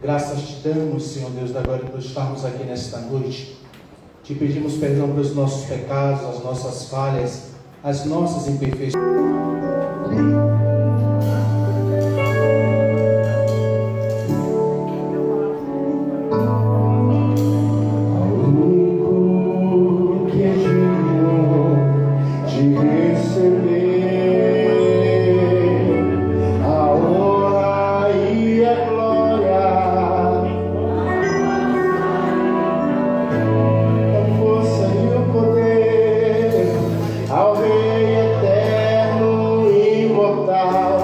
Graças te damos, Senhor Deus da glória, por estarmos aqui nesta noite. Te pedimos perdão pelos nossos pecados, as nossas falhas, as nossas imperfeições. Ao Rei eterno e imortal.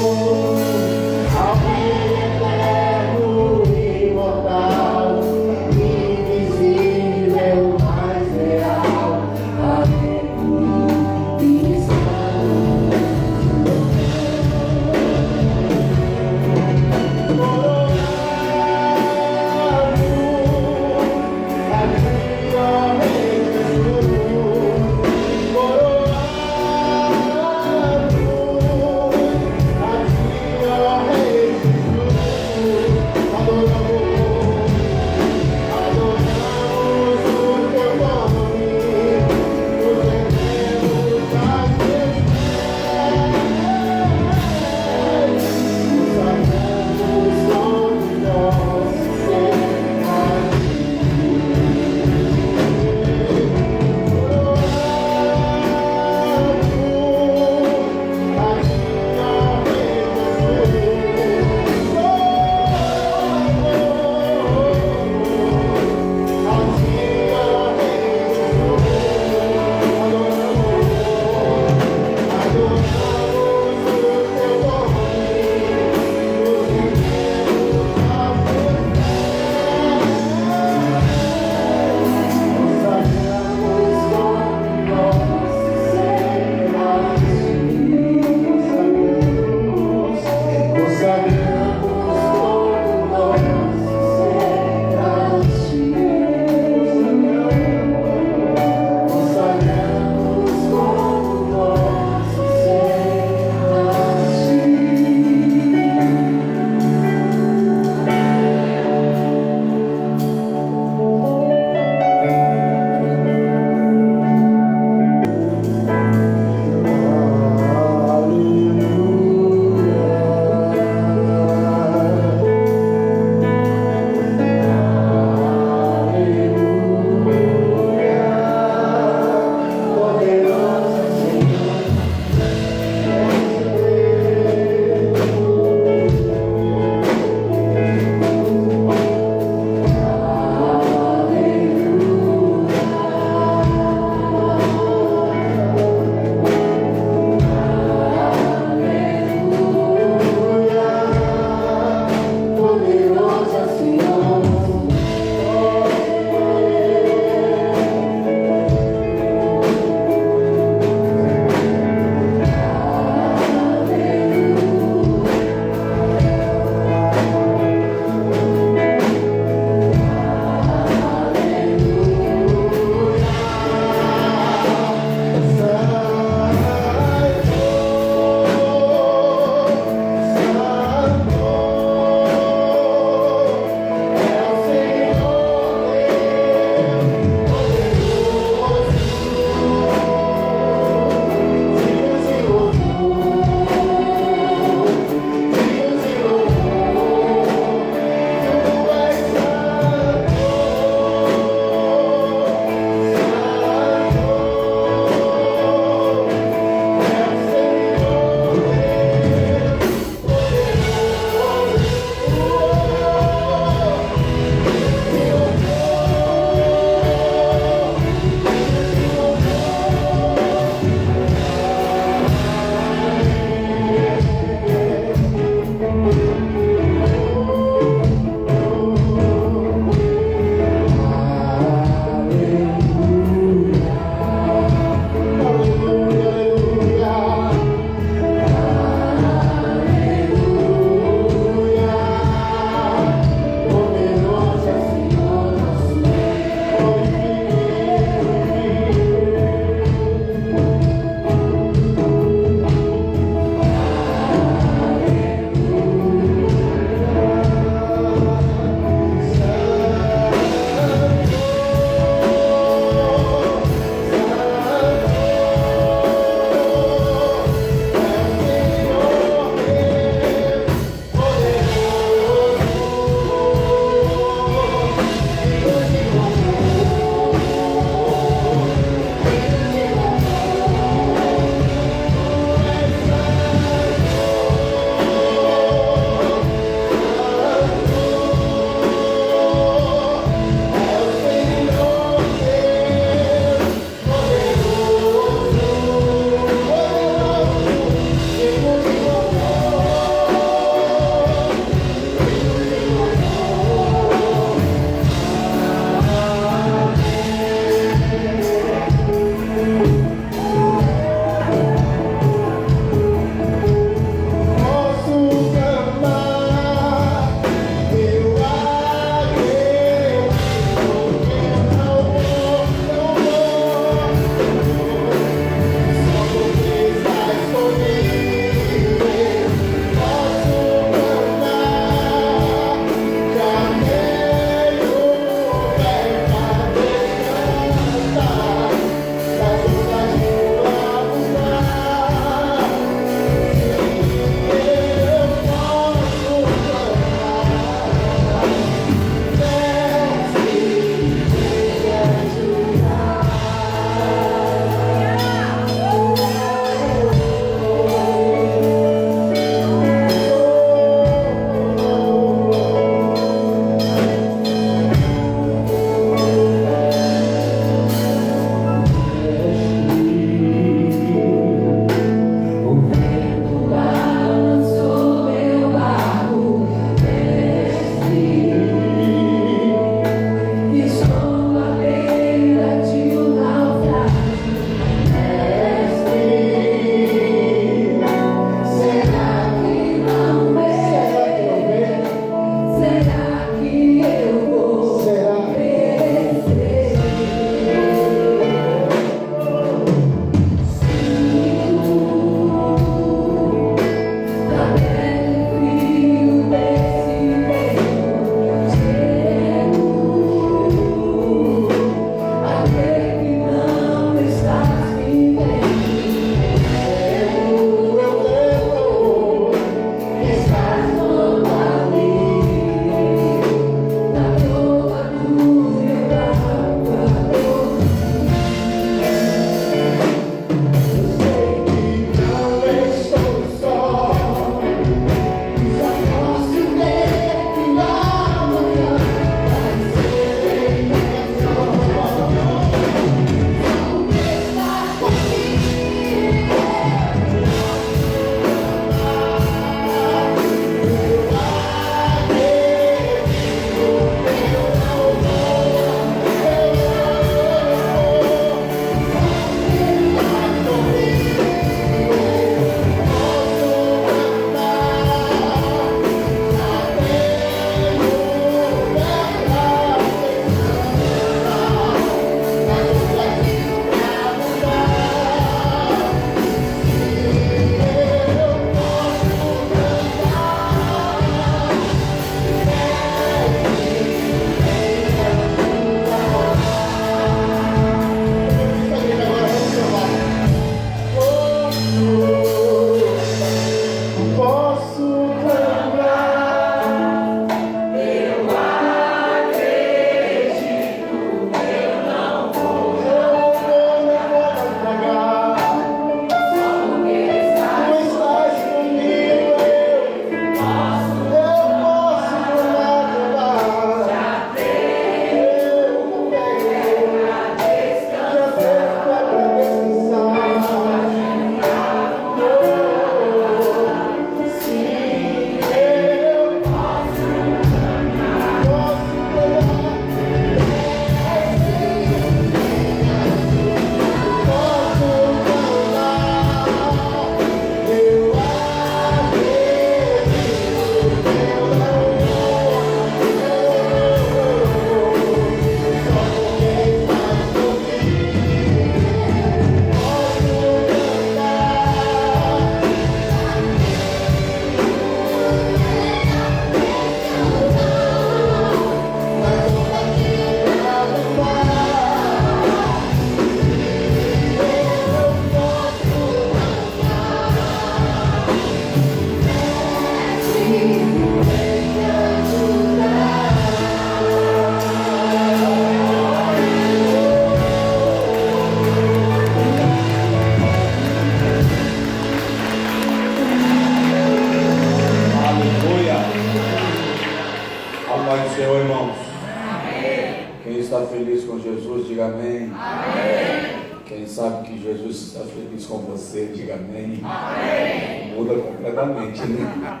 Amém. Quem sabe que Jesus está feliz com você, diga amém. Amém. Muda completamente, né?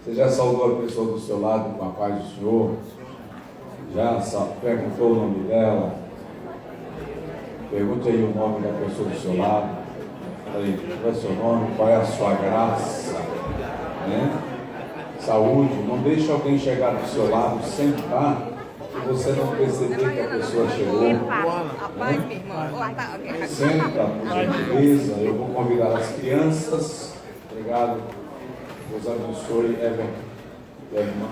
Você já saudou a pessoa do seu lado com a paz do Senhor? Já perguntou o nome dela? Pergunte aí o nome da pessoa do seu lado. Aí, qual é o seu nome? Qual é a sua graça? Né? Saúde. Não deixe alguém chegar do seu lado, sentar, e você não perceber que a pessoa chegou. Né? Senta, por gentileza. Eu vou convidar as crianças. Obrigado. Deus abençoe, Evan, a irmã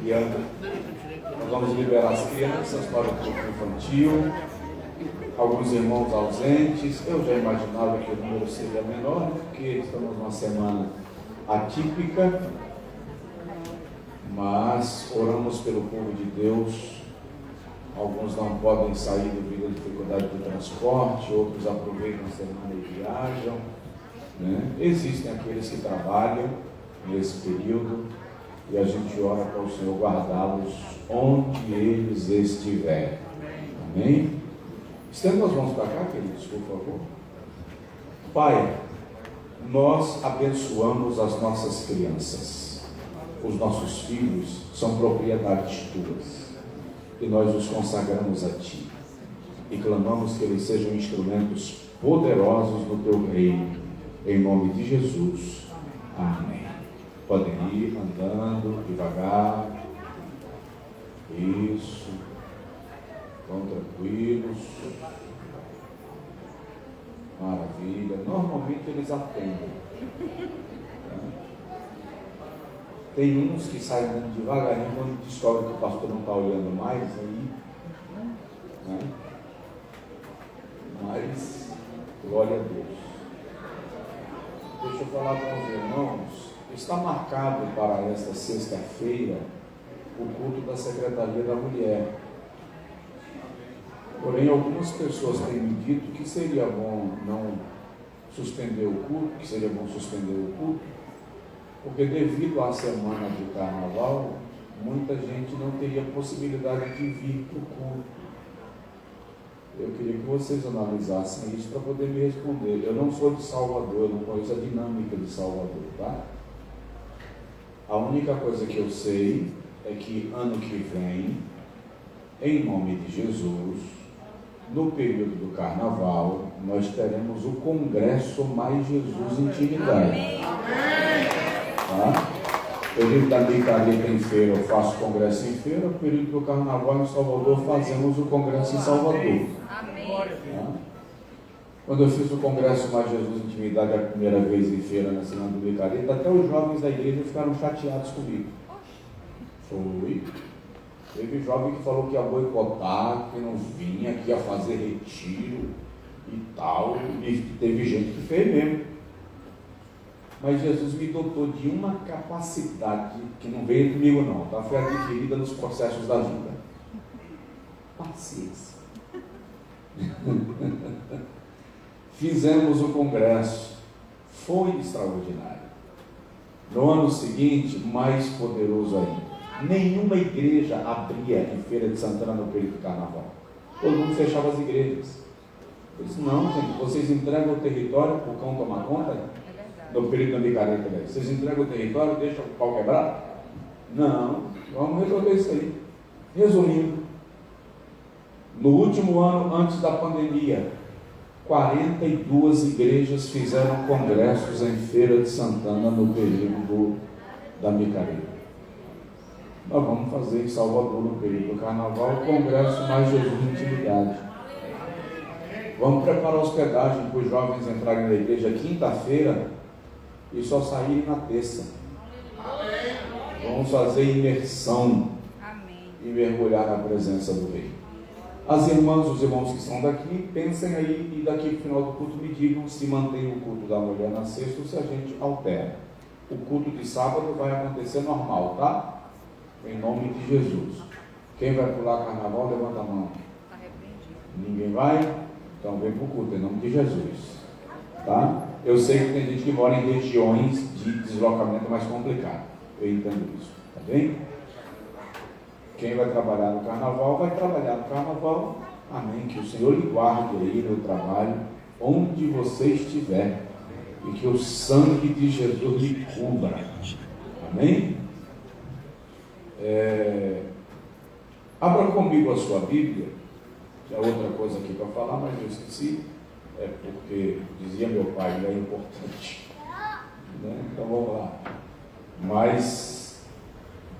Bianca. Nós vamos liberar as crianças para o culto infantil. Alguns irmãos ausentes. Eu já imaginava que o número seria menor, porque estamos numa semana atípica. Mas oramos pelo povo de Deus. Alguns não podem sair devido à dificuldade do transporte, outros aproveitam a semana e viajam. Né? Existem aqueles que trabalham nesse período e a gente ora para o Senhor guardá-los onde eles estiverem. Amém? Estenda as mãos para cá, queridos, por favor. Pai, nós abençoamos as nossas crianças. Os nossos filhos são propriedades tuas e nós os consagramos a ti e clamamos que eles sejam instrumentos poderosos no teu reino. Em nome de Jesus. Amém. Podem ir andando devagar. Isso. Vão tranquilos. Maravilha. Normalmente eles atendem. Tem uns que saem andando devagarinho quando descobrem que o pastor não está olhando mais. Aí, né? Mas, glória a Deus. Deixa eu falar com os irmãos, está marcado para esta sexta-feira o culto da Secretaria da Mulher. Porém, algumas pessoas têm me dito que seria bom não suspender o culto, que seria bom suspender o culto, porque devido à semana de carnaval, muita gente não teria possibilidade de vir para o culto. Eu queria que vocês analisassem isso para poder me responder. Eu não sou de Salvador, eu não conheço a dinâmica de Salvador, tá? A única coisa que eu sei é que ano que vem, em nome de Jesus, no período do carnaval, nós teremos o Congresso Mais Jesus Intimidade. Tá? Período da micareta em feira, eu faço congresso em feira. Período do carnaval em Salvador, fazemos o congresso em Salvador. Tá? Quando eu fiz o congresso Mais Jesus Intimidade a primeira vez em feira na semana do micareta, até os jovens da igreja ficaram chateados comigo. Foi. Teve jovem que falou que ia boicotar, que não vinha, que ia fazer retiro e tal. E teve gente que fez mesmo. Mas Jesus me dotou de uma capacidade que não veio comigo não, tá? Foi adquirida nos processos da vida. Paciência. Fizemos o congresso, foi extraordinário. No ano seguinte, mais poderoso ainda. Nenhuma igreja abria em Feira de Santana no período do carnaval. Todo mundo fechava as igrejas. Eu disse, não, gente, vocês entregam o território para o cão tomar conta? No período da micareta, vocês entregam o território, deixam o pau quebrar? Não, vamos resolver isso aí. Resumindo, no último ano, antes da pandemia, 42 igrejas fizeram congressos em Feira de Santana no período da micareta. Nós vamos fazer em Salvador, no período do carnaval, o Congresso Mais Jesus Intimidade. Vamos preparar a hospedagem para os jovens entrarem na igreja quinta-feira e só saírem na terça. Vamos fazer imersão e mergulhar na presença do Rei. As irmãs, os irmãos que estão daqui, pensem aí e daqui para o final do culto me digam se mantém o culto da mulher na sexta ou se a gente altera. O culto de sábado vai acontecer normal, tá? Em nome de Jesus. Quem vai pular carnaval, levanta a mão. Ninguém vai? Então vem para o culto, em nome de Jesus. Tá? Eu sei que tem gente que mora em regiões de deslocamento mais complicado. Eu entendo isso, tá bem? Quem vai trabalhar no carnaval, vai trabalhar no carnaval. Amém. Que o Senhor lhe guarde aí no trabalho, onde você estiver, e que o sangue de Jesus lhe cubra. Amém? Abra comigo a sua Bíblia. Tinha outra coisa aqui para falar, mas eu esqueci. Porque dizia meu pai, é importante. Né? Então vamos lá. Mas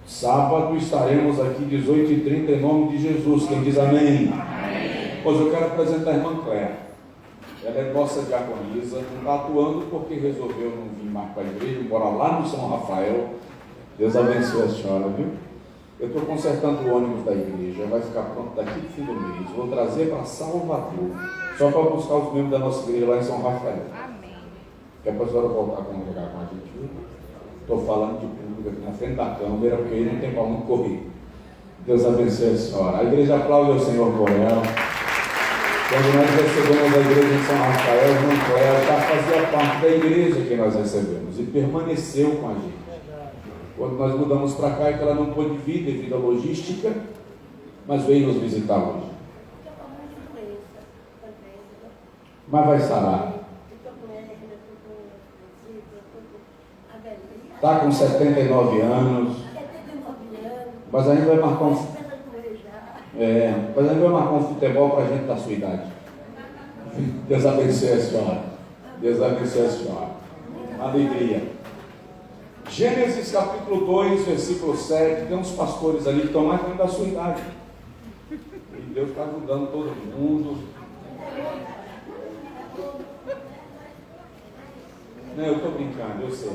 sábado estaremos aqui 18h30 em nome de Jesus. Quem diz amém? Amém. Pois eu quero apresentar a irmã Cléia. Ela é nossa diaconisa, não está atuando porque resolveu não vir mais para a igreja, mora lá no São Rafael. Deus abençoe a senhora, viu? Eu estou consertando o ônibus da igreja, vai ficar pronto daqui no fim do mês. Vou trazer para Salvador, só para buscar os membros da nossa igreja lá em São Rafael. Amém. Quer para a senhora voltar a congregar com a gente, viu? Estou falando de público aqui na frente da câmera, porque aí não tem como correr. Deus abençoe a senhora. A igreja aplaude ao Senhor por ela. Quando nós recebemos a igreja em São Rafael, irmã Cléia já fazia parte da igreja que nós recebemos e permaneceu com a gente. Quando nós mudamos para cá, é que ela não pôde vir devido à logística, mas veio nos visitar hoje. Mas vai sarar. Está com 79 anos, mas a gente vai marcar um futebol para a gente da sua idade. Deus abençoe a senhora. Deus abençoe a senhora. Alegria. Gênesis capítulo 2, versículo 7. Tem uns pastores ali que estão mais dentro da sua idade. E Deus está ajudando todo mundo. Não, eu estou brincando, eu sei.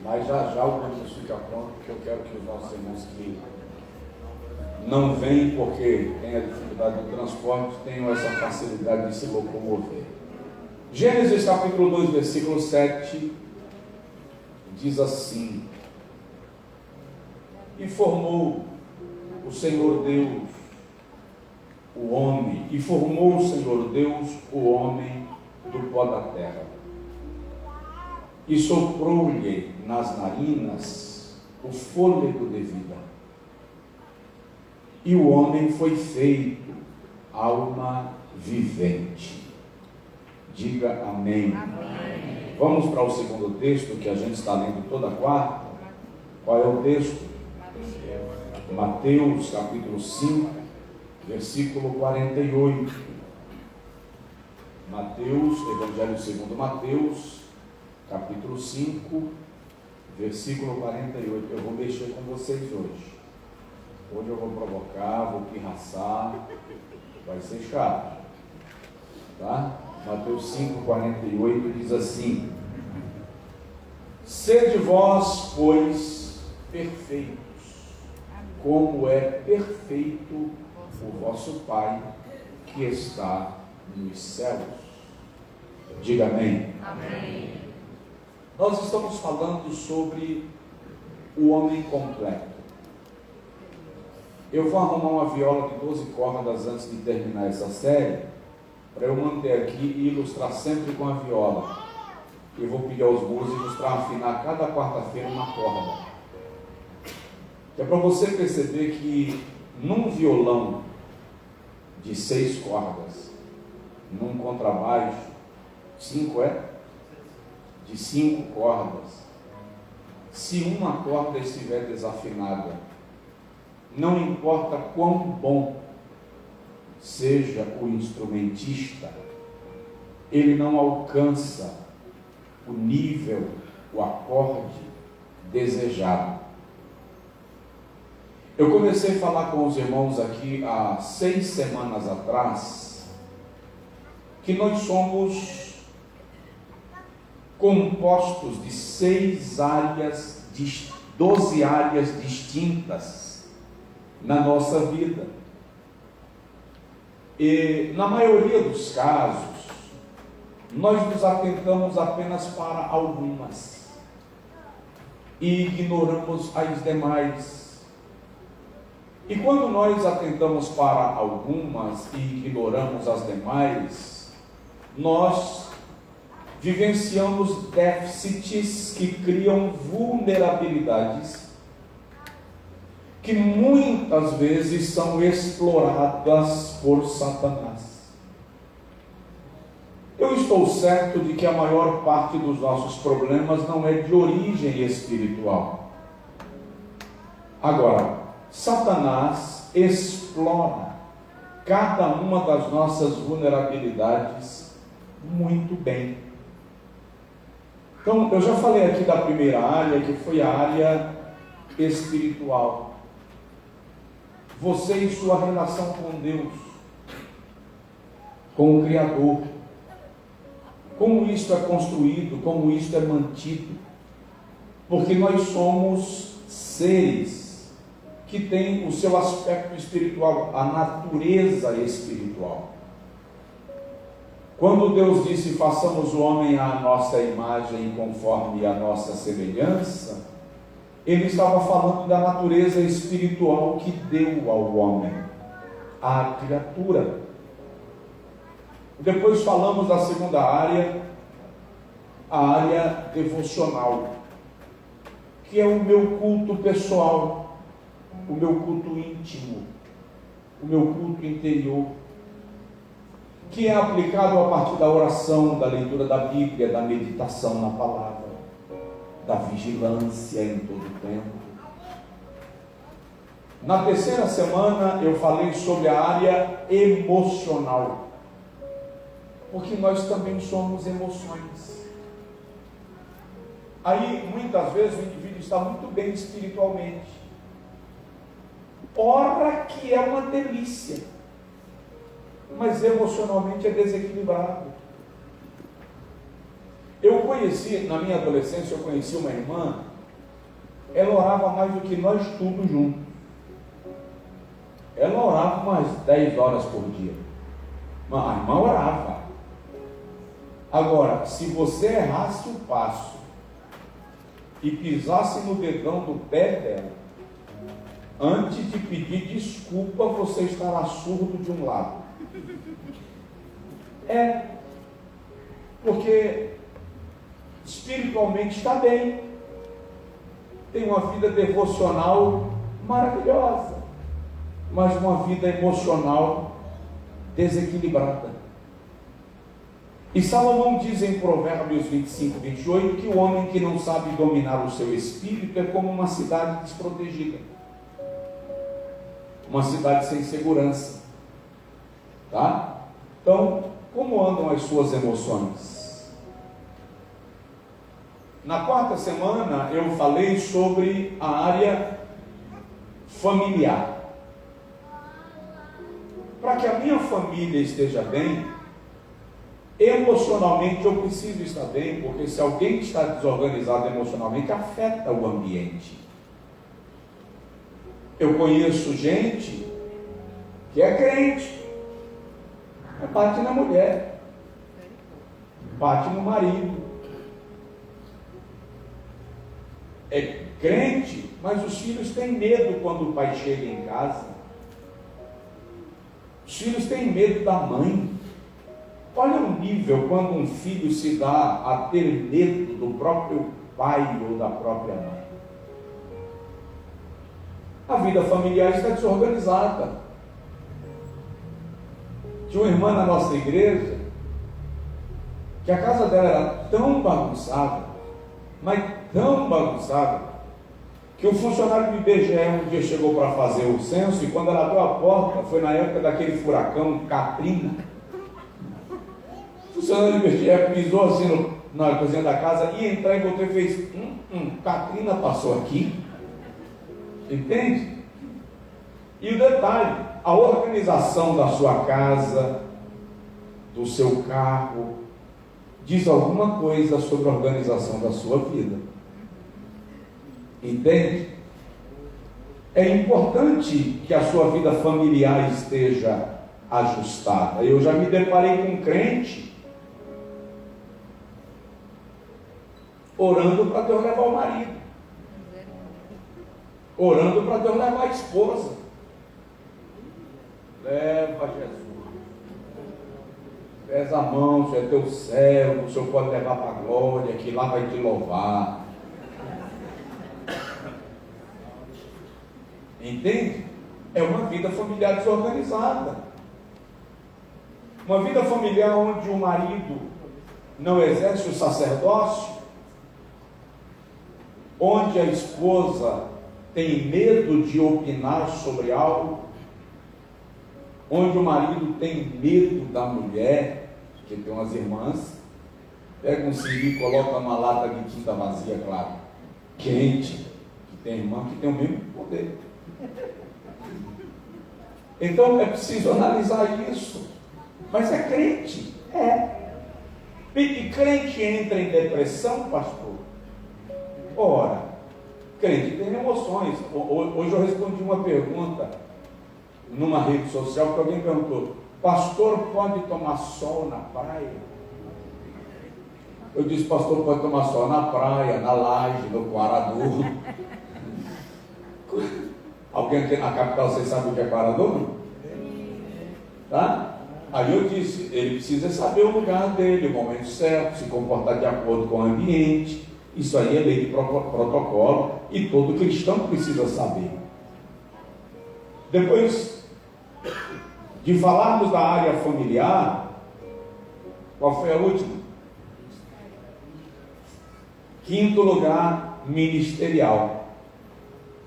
Mas já o ônibus fica pronto, porque eu quero que os nossos irmãos que não vêm porque têm a dificuldade do transporte tenham essa facilidade de se locomover. Gênesis capítulo 2, versículo 7 diz assim: e formou o Senhor Deus o homem, e formou o Senhor Deus o homem do pó da terra, e soprou-lhe nas narinas o fôlego de vida, e o homem foi feito alma vivente. Diga amém. Amém. Vamos para o segundo texto que a gente está lendo toda quarta. Qual é o texto? Mateus capítulo 5, versículo 48. Mateus, Evangelho segundo Mateus, capítulo 5, versículo 48. Eu vou mexer com vocês hoje. Hoje eu vou provocar, vou pirraçar, vai ser chato, tá? Mateus 5, 48 diz assim: sede vós, pois, perfeitos, como é perfeito o vosso Pai que está nos céus. Diga amém. Amém. Nós estamos falando sobre o homem completo. Eu vou arrumar uma viola de 12 cordas antes de terminar essa série, para eu manter aqui e ilustrar sempre com a viola. Eu vou pedir aos músicos para afinar cada quarta-feira uma corda. É para você perceber que num violão de 6 cordas, num contrabaixo, 5 de 5 cordas, se uma corda estiver desafinada, não importa quão bom seja o instrumentista, ele não alcança o nível, o acorde desejado. Eu comecei a falar com os irmãos aqui há 6 semanas atrás, que nós somos compostos de 12 áreas distintas na nossa vida. E na maioria dos casos, nós nos atentamos apenas para algumas e ignoramos as demais. E quando nós atentamos para algumas e ignoramos as demais, nós vivenciamos déficits que criam vulnerabilidades que muitas vezes são exploradas por Satanás. Eu estou certo de que a maior parte dos nossos problemas não é de origem espiritual. Agora, Satanás explora cada uma das nossas vulnerabilidades muito bem. Então, eu já falei aqui da primeira área, que foi a área espiritual. Você e sua relação com Deus, com o Criador. Como isso é construído, como isso é mantido. Porque nós somos seres que têm o seu aspecto espiritual, a natureza espiritual. Quando Deus disse, façamos o homem à nossa imagem conforme a nossa semelhança, Ele estava falando da natureza espiritual que deu ao homem, à criatura. Depois falamos da segunda área, a área devocional, que é o meu culto pessoal, o meu culto íntimo, o meu culto interior, que é aplicado a partir da oração, da leitura da Bíblia, da meditação na palavra, da vigilância em todo o tempo. Na terceira semana eu falei sobre a área emocional, porque nós também somos emoções. Aí, muitas vezes, o indivíduo está muito bem espiritualmente. Ora que é uma delícia, mas emocionalmente é desequilibrado. Eu conheci, na minha adolescência, eu conheci uma irmã, ela orava mais do que nós tudo juntos. Ela orava umas 10 horas por dia. Mas a irmã orava. Agora, se você errasse o passo e pisasse no dedão do pé dela, antes de pedir desculpa, você estará surdo de um lado. Porque espiritualmente está bem, tem uma vida devocional maravilhosa, mas uma vida emocional desequilibrada. E Salomão diz em Provérbios 25, 28, que o homem que não sabe dominar o seu espírito é como uma cidade desprotegida, uma cidade sem segurança. Tá? Então, como andam as suas emoções? Na quarta semana eu falei sobre a área familiar. Para que a minha família esteja bem, emocionalmente eu preciso estar bem, porque se alguém está desorganizado emocionalmente, afeta o ambiente. Eu conheço gente que é crente, mas bate na mulher, bate no marido. É crente, mas os filhos têm medo quando o pai chega em casa. Os filhos têm medo da mãe. Olha o nível quando um filho se dá a ter medo do próprio pai ou da própria mãe. A vida familiar está desorganizada. Tinha uma irmã na nossa igreja que a casa dela era tão bagunçada, mas tão bagunçada, que o funcionário do IBGE um dia chegou para fazer o censo, e quando ela abriu a porta, foi na época daquele furacão Katrina. O funcionário do IBGE pisou assim na cozinha da casa, ia entrar e voltou e fez: Katrina passou aqui. Entende? E o detalhe, a organização da sua casa, do seu carro, diz alguma coisa sobre a organização da sua vida. Entende? É importante que a sua vida familiar esteja ajustada. Eu já me deparei com um crente orando para Deus levar o marido, orando para Deus levar a esposa. Leva Jesus, pesa a mão, isso é teu céu, o Senhor pode levar para a glória, que lá vai te louvar. Entende? É uma vida familiar desorganizada. Uma vida familiar onde o marido não exerce o sacerdócio, onde a esposa tem medo de opinar sobre algo, onde o marido tem medo da mulher, que tem umas irmãs, pega um siri e coloca numa lata de tinta vazia, claro, quente, que tem irmã que tem o mesmo poder. Então é preciso analisar isso. Mas é crente? É. E crente entra em depressão, pastor? Ora, crente tem emoções. Hoje eu respondi uma pergunta numa rede social que alguém perguntou: pastor, pode tomar sol na praia? Eu disse: pastor, pode tomar sol na praia, na laje, no Quarador. Alguém aqui na capital, você sabe o que é Quarador? Tá? Aí eu disse: ele precisa saber o lugar dele, o momento certo, se comportar de acordo com o ambiente. Isso aí é lei de protocolo e todo cristão precisa saber. Depois de falarmos da área familiar, qual foi a última? Quinto lugar, ministerial.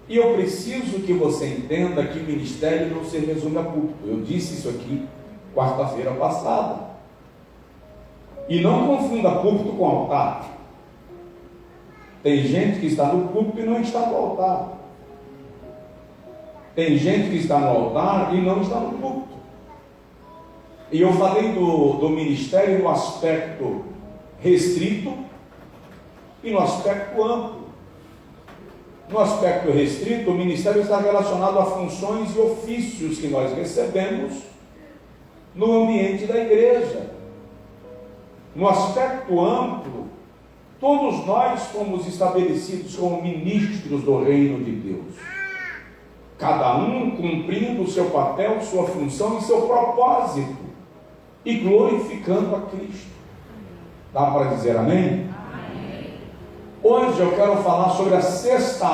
E eu preciso que você entenda que ministério não se resume a púlpito. Eu disse isso aqui quarta-feira passada. E não confunda púlpito com altar. Tem gente que está no púlpito e não está no altar. Tem gente que está no altar e não está no púlpito. E eu falei do ministério no aspecto restrito e no aspecto amplo. No aspecto restrito, o ministério está relacionado a funções e ofícios que nós recebemos no ambiente da igreja. No aspecto amplo, todos nós fomos estabelecidos como ministros do reino de Deus, cada um cumprindo o seu papel, sua função e seu propósito, e glorificando a Cristo. Dá para dizer amém? Hoje eu quero falar sobre a sétima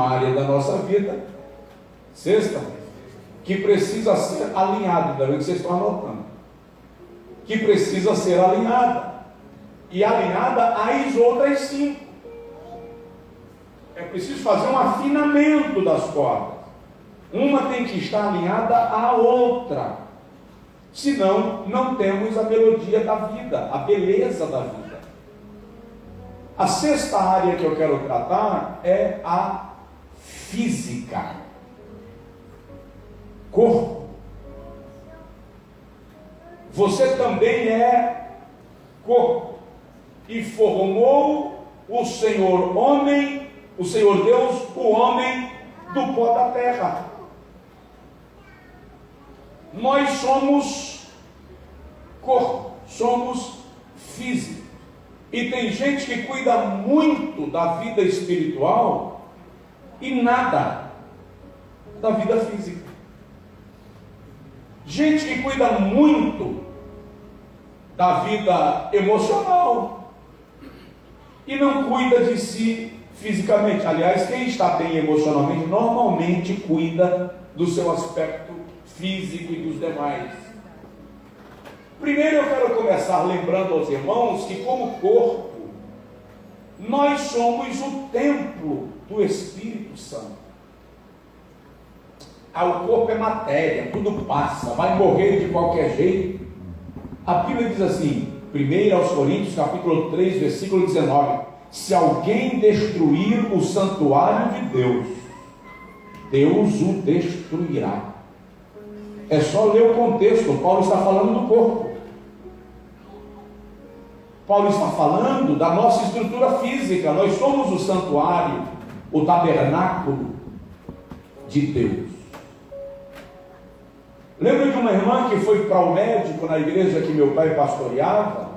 área da nossa vida, que precisa ser alinhada, ainda bem que vocês estão anotando, que precisa ser alinhada, e alinhada às outras 5. É preciso fazer um afinamento das cordas, uma tem que estar alinhada à outra, senão não temos a melodia da vida, a beleza da vida. A sexta área que eu quero tratar é a física. Corpo. Você também é corpo. E formou o Senhor Deus, o homem do pó da terra. Nós somos corpo, somos físico. E tem gente que cuida muito da vida espiritual e nada da vida física. Gente que cuida muito da vida emocional e não cuida de si fisicamente. Aliás, quem está bem emocionalmente normalmente cuida do seu aspecto físico e dos demais. Primeiro eu quero começar lembrando aos irmãos que, como corpo, nós somos o templo do Espírito Santo. O corpo é matéria, tudo passa, vai morrer de qualquer jeito. A Bíblia diz assim, 1 Coríntios capítulo 3, versículo 19: se alguém destruir o santuário de Deus, Deus o destruirá. É só ler o contexto. Paulo está falando do corpo. Paulo está falando da nossa estrutura física. Nós somos o santuário, o tabernáculo de Deus. Lembro de uma irmã que foi para o médico na igreja que meu pai pastoreava,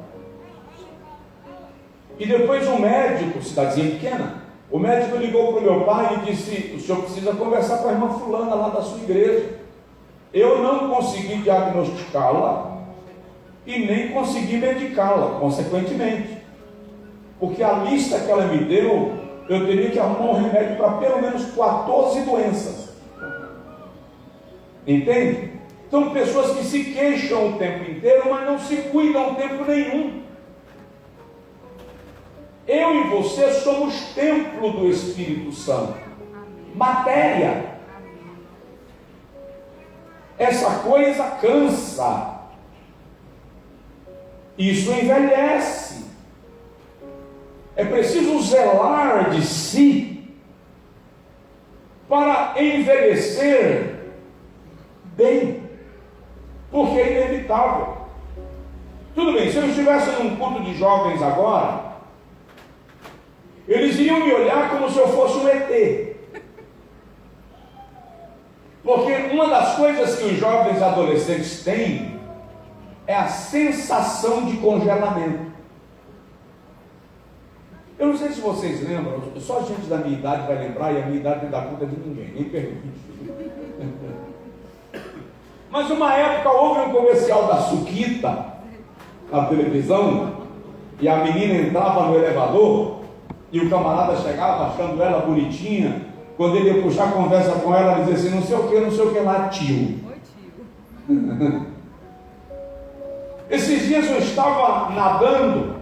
e depois um médico, cidadezinha pequena, o médico ligou para o meu pai e disse: o senhor precisa conversar com a irmã fulana lá da sua igreja. Eu não consegui diagnosticá-la e nem consegui medicá-la, consequentemente, porque a lista que ela me deu eu teria que arrumar um remédio para pelo menos 14 doenças. Entende? São pessoas que se queixam o tempo inteiro, mas não se cuidam o tempo nenhum. Eu e você somos templo do Espírito Santo. Matéria. Essa coisa cansa. Isso envelhece. É preciso zelar de si para envelhecer bem, porque é inevitável. Tudo bem, se eu estivesse num culto de jovens agora, eles iriam me olhar como se eu fosse um ET. Porque uma das coisas que os jovens adolescentes têm é a sensação de congelamento. Eu não sei se vocês lembram, só gente da minha idade vai lembrar, e a minha idade não dá conta de ninguém, nem pergunte. Mas uma época houve um comercial da Suquita na televisão, e a menina entrava no elevador, e o camarada chegava achando ela bonitinha. Quando ele ia puxar a conversa com ela, ele dizia assim, não sei o que lá, tio. Oi, tio. Esses dias eu estava nadando,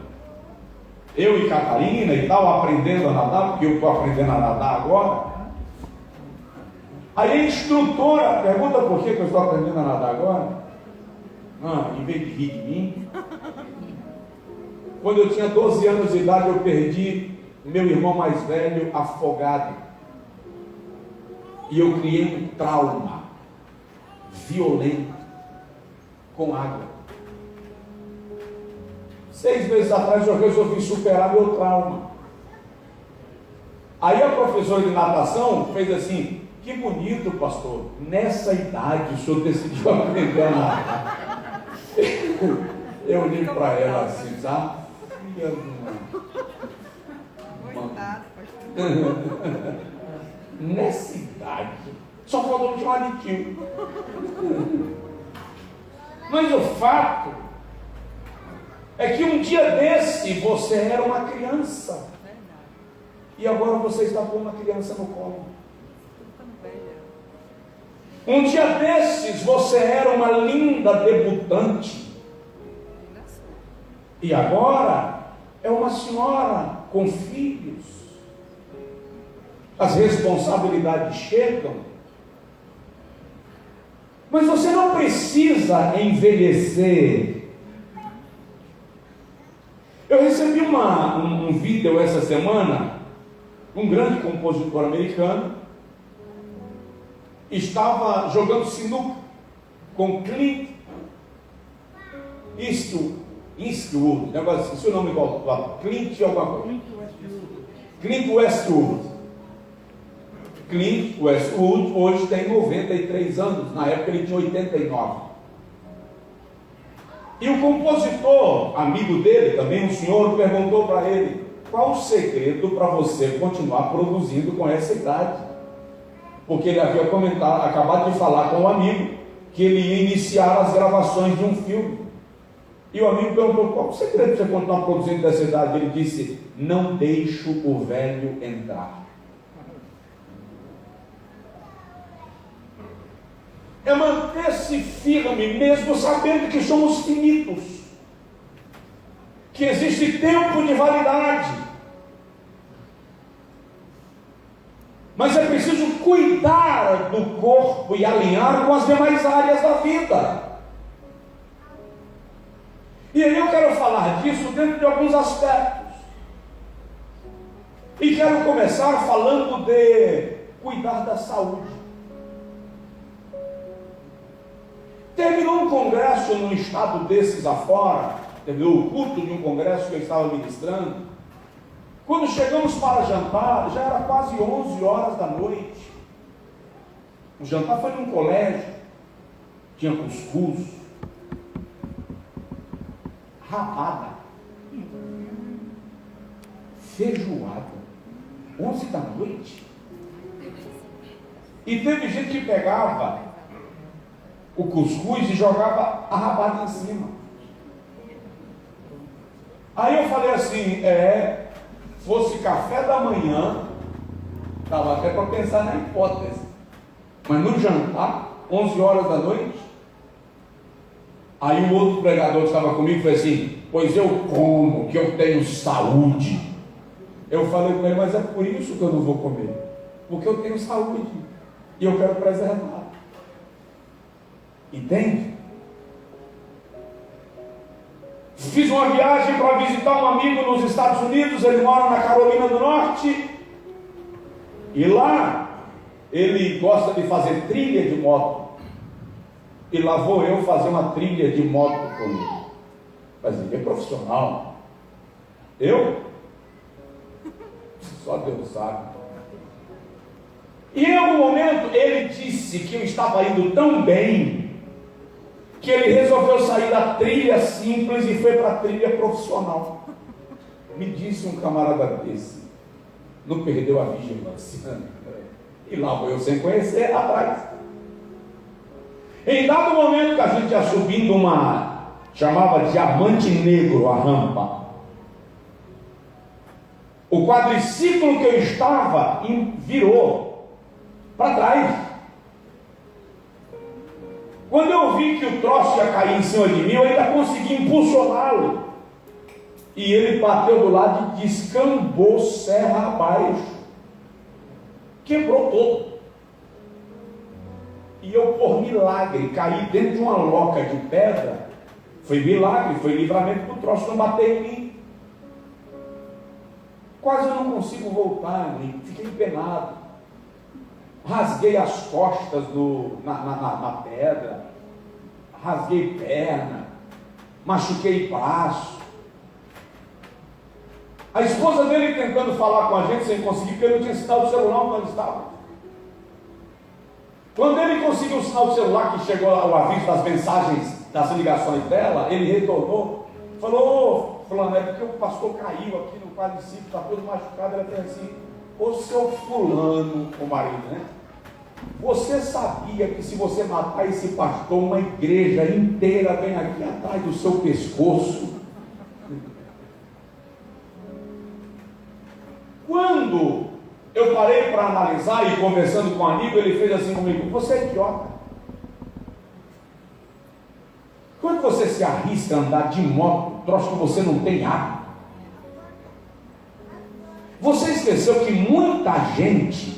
eu e Catarina e tal, aprendendo a nadar, porque eu estou aprendendo a nadar agora. Aí a instrutora pergunta por que eu estou aprendendo a nadar agora. Em vez de rir de mim, quando eu tinha 12 anos de idade, eu perdi meu irmão mais velho afogado. E eu criei um trauma violento com água. 6 meses atrás eu resolvi superar meu trauma. Aí a professora de natação fez assim, que bonito, pastor, nessa idade o senhor decidiu aprender a nadar. Eu olhei para ela assim, sabe? Filha do nessa idade, só faltou me chamar de tio. Mas o fato é que um dia desse você era uma criança e agora você está com uma criança no colo. Um dia desses você era uma linda debutante e agora é uma senhora com filhos. As responsabilidades chegam, mas você não precisa envelhecer. Eu recebi um vídeo essa semana, um grande compositor americano estava jogando sinuca com Clint Eastwood, negócio, esse é o nome igual, Clint alguma coisa. Clint Westwood. Clint Westwood hoje tem 93 anos, na época ele tinha 89. E o compositor, amigo dele, também um senhor, perguntou para ele, qual o segredo para você continuar produzindo com essa idade? Porque ele havia acabado de falar com um amigo que ele ia iniciar as gravações de um filme. E o amigo perguntou, qual o segredo para você continuar produzindo dessa idade? Ele disse, não deixo o velho entrar. É manter-se firme, mesmo sabendo que somos finitos, que existe tempo de validade, mas é preciso cuidar do corpo e alinhar com as demais áreas da vida. E aí eu quero falar disso dentro de alguns aspectos, e quero começar falando de cuidar da saúde. Terminou um congresso num estado desses afora, terminou o culto de um congresso que eu estava ministrando. Quando chegamos para jantar, já era quase 11 horas da noite. O jantar foi num colégio, tinha cuscuz, rabada, feijoada, 11 da noite. E teve gente que pegava o cuscuz e jogava a rabada em cima. Aí eu falei assim, fosse café da manhã, estava até para pensar na hipótese, mas no jantar, 11 horas da noite, aí o outro pregador que estava comigo falou assim: pois eu como, que eu tenho saúde. Eu falei com ele: mas é por isso que eu não vou comer, porque eu tenho saúde e eu quero preservar. Entende? Fiz uma viagem para visitar um amigo nos Estados Unidos. Ele mora na Carolina do Norte, e lá ele gosta de fazer trilha de moto, e lá vou eu fazer uma trilha de moto com ele. Mas ele é profissional, eu? Só Deus sabe. E em algum momento ele disse que eu estava indo tão bem que ele resolveu sair da trilha simples e foi para a trilha profissional. Me disse um camarada desse: não perdeu a vigilância. E lá vou eu sem conhecer, atrás. Em dado momento que a gente ia subindo uma, chamava Diamante Negro a rampa, o quadriciclo que eu estava virou para trás. Quando eu vi que o troço ia cair em cima de mim, eu ainda consegui impulsioná-lo, e ele bateu do lado e descambou serra abaixo, quebrou todo. E eu, por milagre, caí dentro de uma loca de pedra. Foi milagre, foi livramento do troço não bater em mim. Quase eu não consigo voltar, fiquei empenado. Rasguei as costas na pedra, rasguei perna, machuquei braço. A esposa dele tentando falar com a gente sem conseguir, porque ele não tinha sinal do celular onde ele estava. Quando ele conseguiu o sinal do celular, que chegou o aviso das mensagens, das ligações dela, ele retornou, falou: ô fulano, é porque o pastor caiu aqui no quadriciclo, está todo machucado. Ela fez assim: ô seu fulano, o marido, né? Você sabia que se você matar esse pastor, uma igreja inteira vem aqui atrás do seu pescoço? Quando eu parei para analisar e conversando com um amigo, ele fez assim comigo: você é idiota. Quando você se arrisca a andar de moto, troço que você não tem hábito? Você esqueceu que muita gente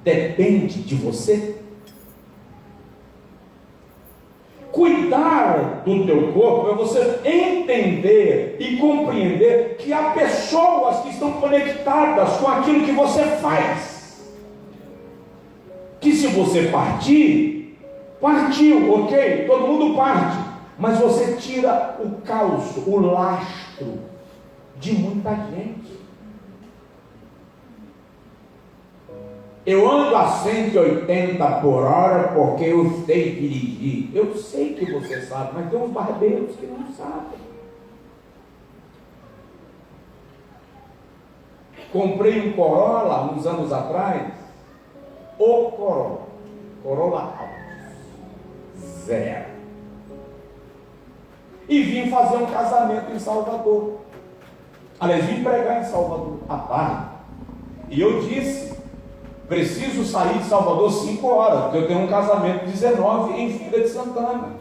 depende de você? Cuidar do teu corpo é você entender e compreender que há pessoas que estão conectadas com aquilo que você faz. Que se você partir, partiu, ok? Todo mundo parte. Mas você tira o calço, o lastro de muita gente. Eu ando a 180 por hora porque eu sei dirigir. Eu sei que você sabe, mas tem uns barbeiros que não sabem. Comprei um Corolla uns anos atrás. O Corolla Alto, 0. E vim fazer um casamento em Salvador. Aliás, vim pregar em Salvador à tarde. E eu disse: preciso sair de Salvador 5 horas, porque eu tenho um casamento 19 em Feira de Santana.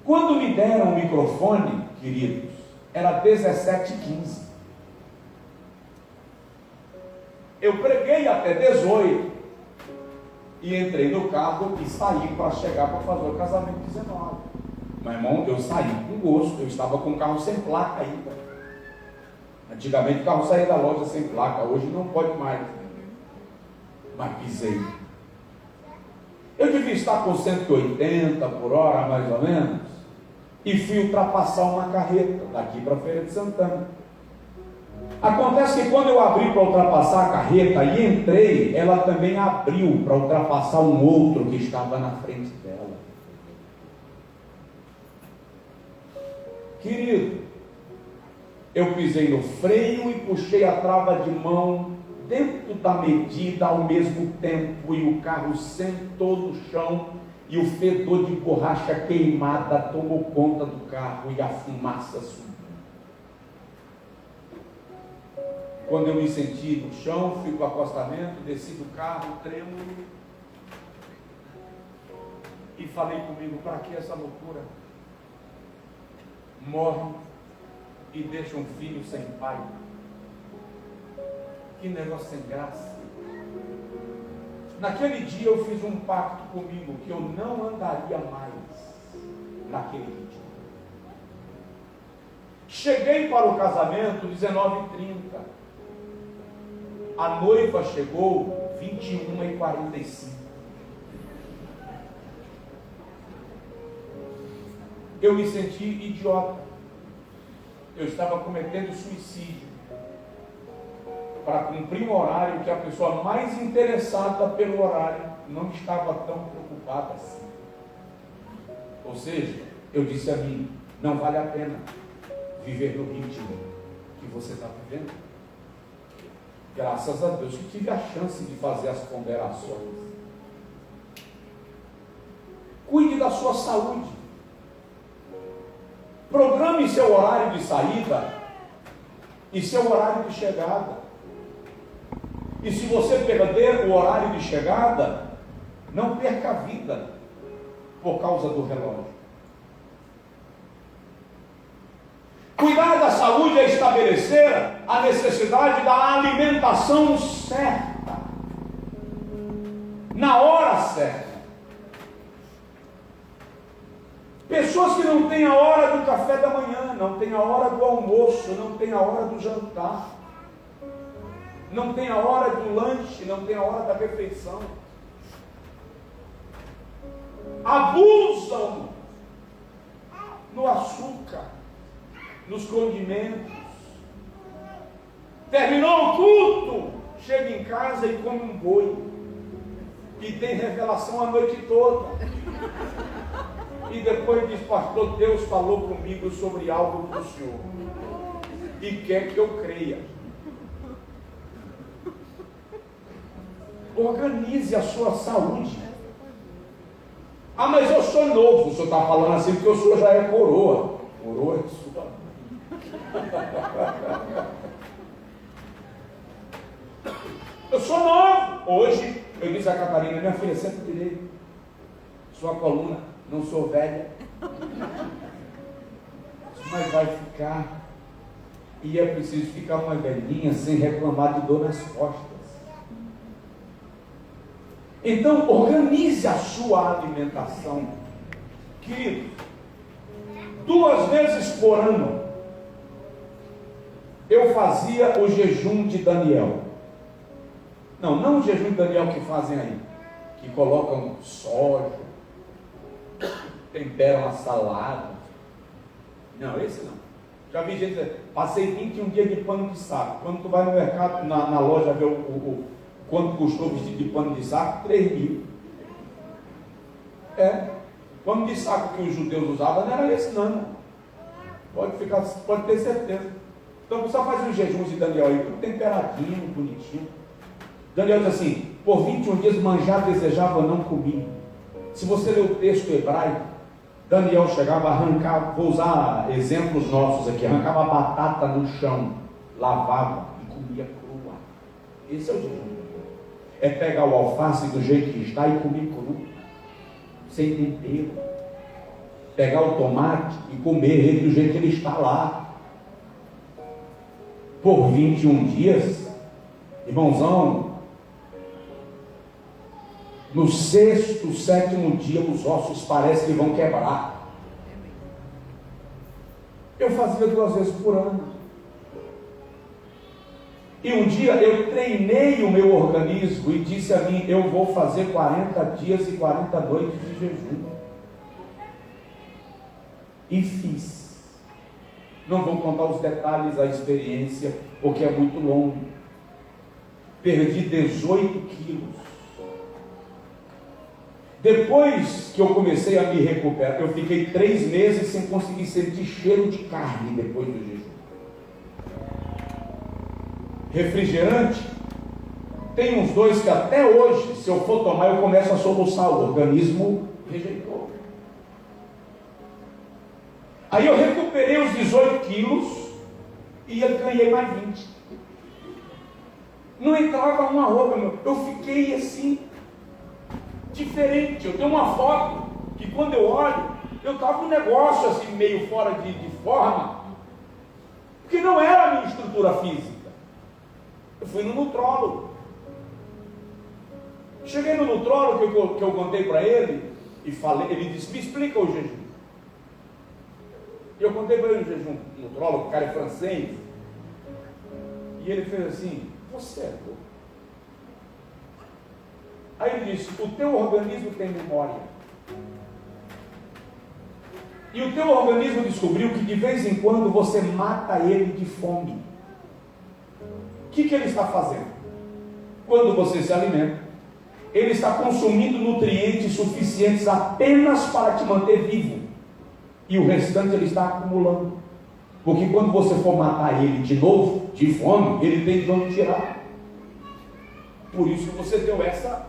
Quando me deram o microfone, queridos, era 17h15. Eu preguei até 18 e entrei no carro e saí para chegar para fazer o casamento 19. Meu irmão, eu saí com gosto. Eu estava com o carro sem placa ainda. Antigamente o carro saía da loja sem placa, hoje não pode mais. Mas pisei. Eu devia estar com 180 por hora, mais ou menos, e fui ultrapassar uma carreta daqui para Feira de Santana. Acontece que quando eu abri para ultrapassar a carreta e entrei, ela também abriu para ultrapassar um outro que estava na frente dela. Querido, eu pisei no freio e puxei a trava de mão dentro da medida ao mesmo tempo, e o carro sentou no chão e o fedor de borracha queimada tomou conta do carro e a fumaça subiu. Quando eu me senti no chão, fui para o acostamento, desci do carro, trêmulo, e falei comigo: para que essa loucura? Morre e deixa um filho sem pai. Que negócio sem graça. Naquele dia eu fiz um pacto comigo que eu não andaria mais naquele ritmo. Cheguei para o casamento 19h30. A noiva chegou 21h45. Eu me senti idiota. Eu estava cometendo suicídio para cumprir um horário que a pessoa mais interessada pelo horário não estava tão preocupada assim. Ou seja, eu disse a mim: não vale a pena viver no ritmo que você está vivendo. Graças a Deus que tive a chance de fazer as ponderações. Cuide da sua saúde. Programe seu horário de saída e seu horário de chegada. E se você perder o horário de chegada, não perca a vida por causa do relógio. Cuidar da saúde é estabelecer a necessidade da alimentação certa, na hora certa. Pessoas que não têm a hora do café da manhã, não têm a hora do almoço, não têm a hora do jantar, não têm a hora do lanche, não têm a hora da refeição. Abusam no açúcar, nos condimentos. Terminou o culto, chega em casa e come um boi. E tem revelação a noite toda. E depois diz: pastor, Deus falou comigo sobre algo do Senhor e quer que eu creia. Organize a sua saúde. Ah, mas eu sou novo. O senhor está falando assim porque o senhor já é coroa. Coroa é sua. Eu sou novo. Hoje eu disse a Catarina: minha filha, senta direito. Sua coluna, não sou velha. Mas vai ficar. E é preciso ficar uma velhinha sem reclamar de dor nas costas. Então, organize a sua alimentação. Querido, 2 vezes por ano eu fazia o jejum de Daniel. Não o jejum de Daniel que fazem aí, que colocam soja, temperam a salada. Não, esse não. Já vi gente dizer: passei 21 dias de pano de saco. Quando tu vai no mercado, na loja, ver quanto custou o vestido de pano de saco? 3.000. Pano de saco que os judeus usavam não era esse não. Pode ter certeza. Então só faz um jejum de Daniel aí, tudo temperadinho, bonitinho. Daniel diz assim: por 21 dias manjar desejava, não comi. Se você ler o texto hebraico, Daniel chegava a arrancar, vou usar exemplos nossos aqui, arrancava a batata no chão, lavava e comia crua. Esse é o jejum. É pegar o alface do jeito que está e comer cru, sem tempero. Pegar o tomate e comer ele do jeito que ele está lá. Por 21 dias, irmãozão, no 6º, 7º dia, os ossos parecem que vão quebrar. Eu fazia 2 vezes por ano. E um dia eu treinei o meu organismo e disse a mim: eu vou fazer 40 dias e 40 noites de jejum. E fiz. Não vou contar os detalhes da experiência, porque é muito longo. Perdi 18 quilos. Depois que eu comecei a me recuperar, eu fiquei 3 meses sem conseguir sentir cheiro de carne depois do jejum. Refrigerante, tem uns 2 que até hoje, se eu for tomar, eu começo a soluçar, o organismo rejeitou. Aí eu recuperei os 18 quilos e eu ganhei mais 20. Não entrava uma roupa, meu. Eu fiquei assim, diferente. Eu tenho uma foto que quando eu olho, eu estava um negócio assim, meio fora de forma, porque não era a minha estrutura física. Eu fui no nutrólogo. Cheguei no nutrólogo que eu contei para ele, e falei, ele disse, me explica o jejum. E eu contei para ele o jejum, o nutrólogo, o cara é francês, e ele fez assim, você é louco. Aí ele disse, o teu organismo tem memória. E o teu organismo descobriu que de vez em quando você mata ele de fome. O que ele está fazendo? Quando você se alimenta, ele está consumindo nutrientes suficientes apenas para te manter vivo. E o restante ele está acumulando. Porque quando você for matar ele de novo, de fome, ele tem de onde tirar. Por isso que você deu essa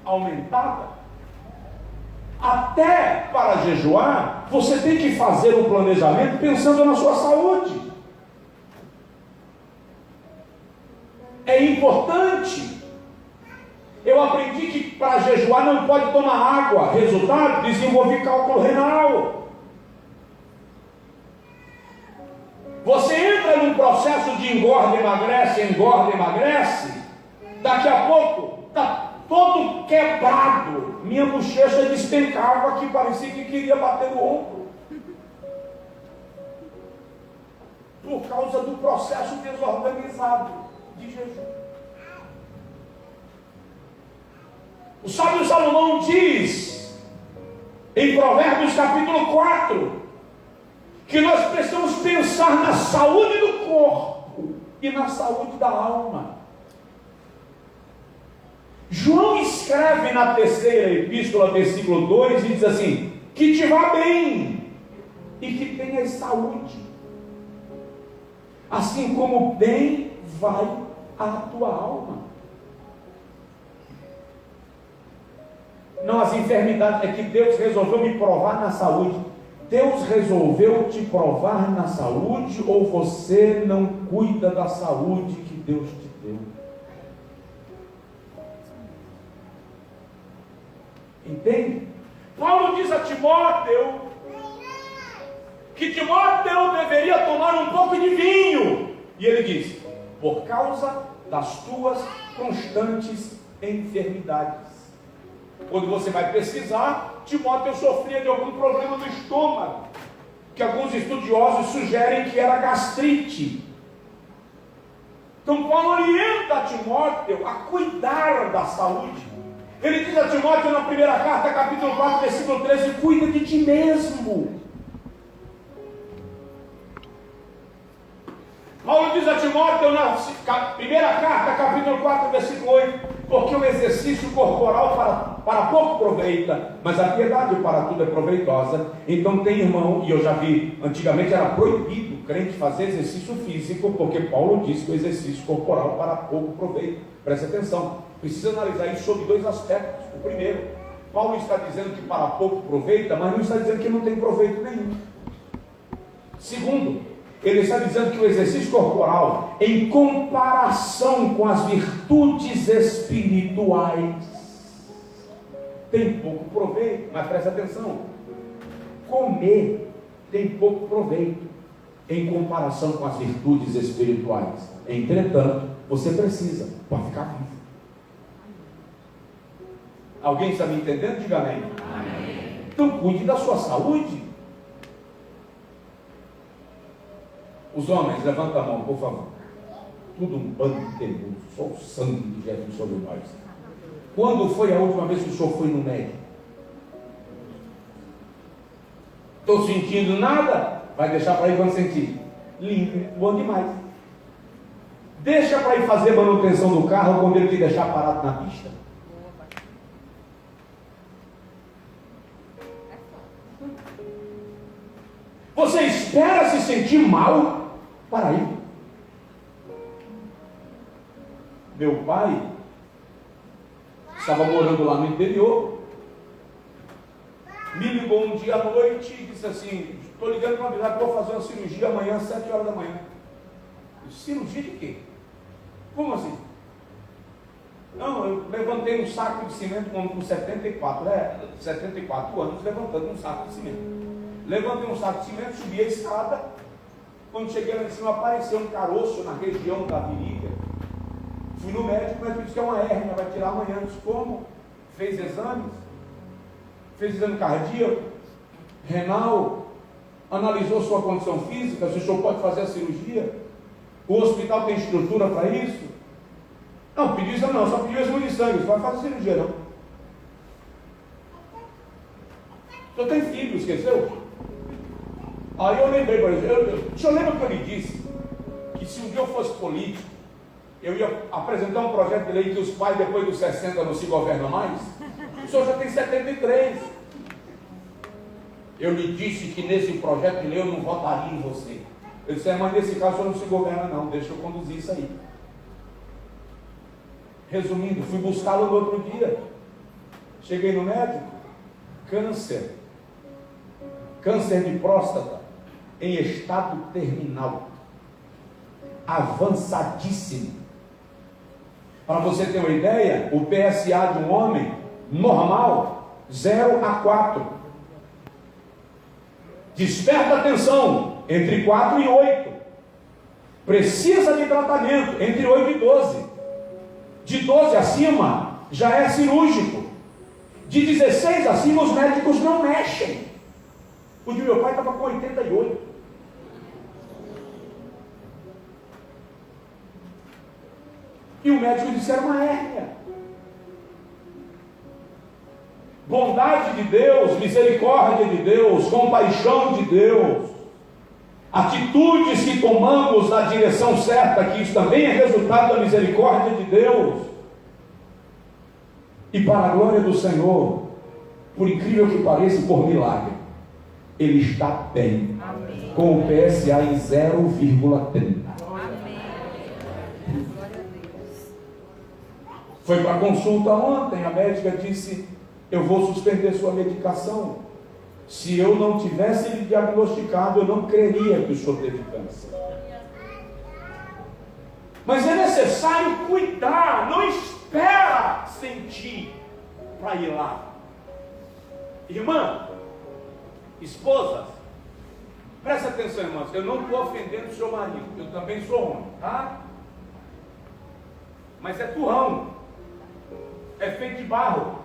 aumentada. Até para jejuar, você tem que fazer um planejamento pensando na sua saúde. É importante. Eu aprendi que para jejuar não pode tomar água. Resultado, desenvolvi cálculo renal. Você entra num processo de engorda, emagrece. Daqui a pouco está todo quebrado. Minha bochecha despencava que parecia que queria bater no ombro. Por causa do processo desorganizado de jejum. O sábio Salomão diz, em Provérbios capítulo 4, que nós precisamos pensar na saúde do corpo e na saúde da alma. João escreve na terceira epístola, versículo 2, e diz assim, que te vá bem e que tenhas saúde, assim como bem vai a tua alma. Não as enfermidades, é que Deus resolveu me provar na saúde. Deus resolveu te provar na saúde, ou você não cuida da saúde que Deus te deu? Entende? Paulo diz a Timóteo que Timóteo deveria tomar um pouco de vinho, e ele diz, por causa das tuas constantes enfermidades. Quando você vai pesquisar, Timóteo sofria de algum problema no estômago, que alguns estudiosos sugerem que era gastrite. Então Paulo orienta Timóteo a cuidar da saúde. Ele diz a Timóteo na primeira carta, capítulo 4, versículo 13, cuida de ti mesmo. Paulo diz a Timóteo na primeira carta, capítulo 4, versículo 8, porque o exercício corporal para pouco aproveita, mas a piedade para tudo é proveitosa. Então tem irmão, e eu já vi, antigamente era proibido o crente fazer exercício físico, porque Paulo diz que o exercício corporal para pouco proveito. Preste atenção, precisa analisar isso sob dois aspectos. O primeiro, Paulo está dizendo que para pouco proveita, mas não está dizendo que não tem proveito nenhum. Segundo, ele está dizendo que o exercício corporal, em comparação com as virtudes espirituais, tem pouco proveito. Mas presta atenção, comer tem pouco proveito em comparação com as virtudes espirituais. Entretanto, você precisa para ficar vivo. Alguém está me entendendo? Diga amém. Amém. Então cuide da sua saúde. Os homens, levanta a mão, por favor. Tudo um bando de teimoso, só o sangue de Jesus sobre nós. Quando foi a última vez que o senhor foi no médico? Estou sentindo nada? Vai deixar para ir quando sentir. Limpo, bom demais. Deixa para ir fazer manutenção do carro quando ele te deixar parado na pista. Você espera se sentir mal para ir. Meu pai estava morando lá no interior, me ligou um dia à noite e disse assim, estou ligando para avisar que vou fazer uma cirurgia amanhã às 7 horas da manhã. Cirurgia de quê? Como assim? Não, eu levantei um saco de cimento com 74 anos, levantando um saco de cimento. Levantei um saco de cimento, subi a escada. Quando cheguei lá em cima, apareceu um caroço na região da virilha. Fui no médico, o médico disse que é uma hérnia, vai tirar amanhã. Eu disse, como? Fez exames, fez exame cardíaco, renal, analisou sua condição física, se o senhor pode fazer a cirurgia, o hospital tem estrutura para isso? Não, pediu exame não, só pediu exame de sangue, não vai fazer cirurgia não. O senhor tem filho, esqueceu? Aí eu lembrei, por exemplo, o senhor lembra que eu lhe disse que se um dia eu fosse político, eu ia apresentar um projeto de lei que os pais depois dos 60 não se governam mais? O senhor já tem 73. Eu lhe disse que nesse projeto de lei eu não votaria em você. Eu disse, mas nesse caso o senhor não se governa não, deixa eu conduzir isso aí. Resumindo, fui buscá-lo no outro dia. Cheguei no médico, câncer de próstata, em estado terminal, avançadíssimo. Para você ter uma ideia, o PSA de um homem normal, 0 a 4. Desperta atenção, entre 4 e 8. Precisa de tratamento, entre 8 e 12. De 12 acima, já é cirúrgico. De 16 acima, os médicos não mexem. O de meu pai estava com 88. E o médico disse que era uma hérnia. Bondade de Deus, misericórdia de Deus, compaixão de Deus, atitudes que tomamos na direção certa, que isso também é resultado da misericórdia de Deus. E para a glória do Senhor, por incrível que pareça, por milagre, ele está bem. Amém. Com o PSA em 0,30. Foi para a consulta ontem, a médica disse, eu vou suspender sua medicação. Se eu não tivesse lhe diagnosticado, eu não creria que o senhor teve câncer. Mas é necessário cuidar, não espera sentir para ir lá. Irmã, esposas, presta atenção, irmãs, eu não estou ofendendo o seu marido, eu também sou homem, tá? Mas é turrão, é feito de barro,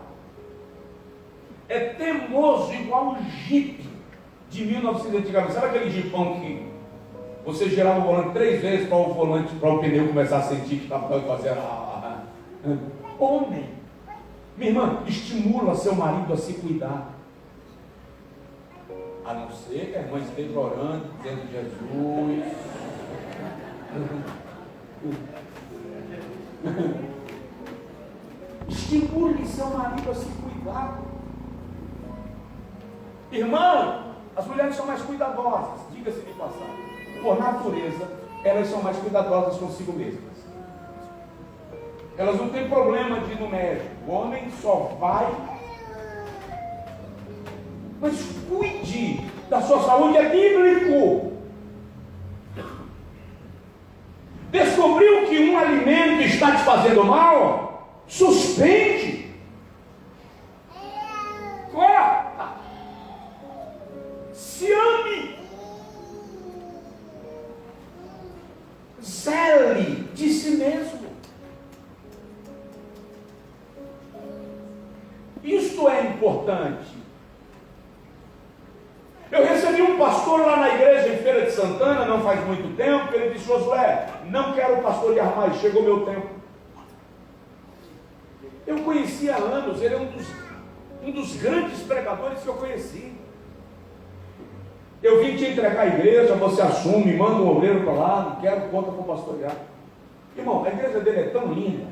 é teimoso igual o Jeep de 1900 antigamente. Sabe aquele Jeepão que você girava o volante 3 vezes para o pneu começar a sentir que estava fazendo homem? Minha irmã, estimula seu marido a se cuidar. A não ser que a irmã esteja orando, dizendo Jesus. Estimule seu marido a se cuidar. Irmã, as mulheres são mais cuidadosas, diga-se de passagem. Por natureza, elas são mais cuidadosas consigo mesmas. Elas não têm problema de ir no médico. O homem só vai. Mas cuide da sua saúde, é bíblico. Descobriu que um alimento está te fazendo mal? Suspende. Corta. Se ame. Zele de si mesmo. Isto é importante. Eu recebi um pastor lá na igreja em Feira de Santana, não faz muito tempo, ele disse, Josué, não quero pastorear mais, chegou meu tempo. Eu conheci há anos, ele é um dos grandes pregadores que eu conheci. Eu vim te entregar a igreja, você assume, manda um obreiro para lá, não quero conta para pastorear. Irmão, a igreja dele é tão linda,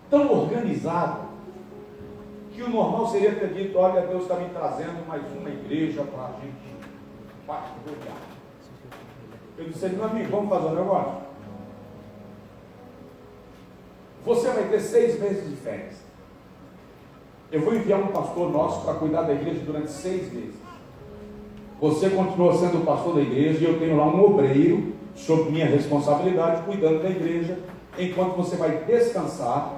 tão organizada, que o normal seria ter dito, olha, Deus está me trazendo mais uma igreja para a gente pastorear. Eu disse, meu amigo, vamos fazer um negócio? Você vai ter 6 meses de férias. Eu vou enviar um pastor nosso para cuidar da igreja durante 6 meses. Você continua sendo o pastor da igreja e eu tenho lá um obreiro sob minha responsabilidade, cuidando da igreja, enquanto você vai descansar,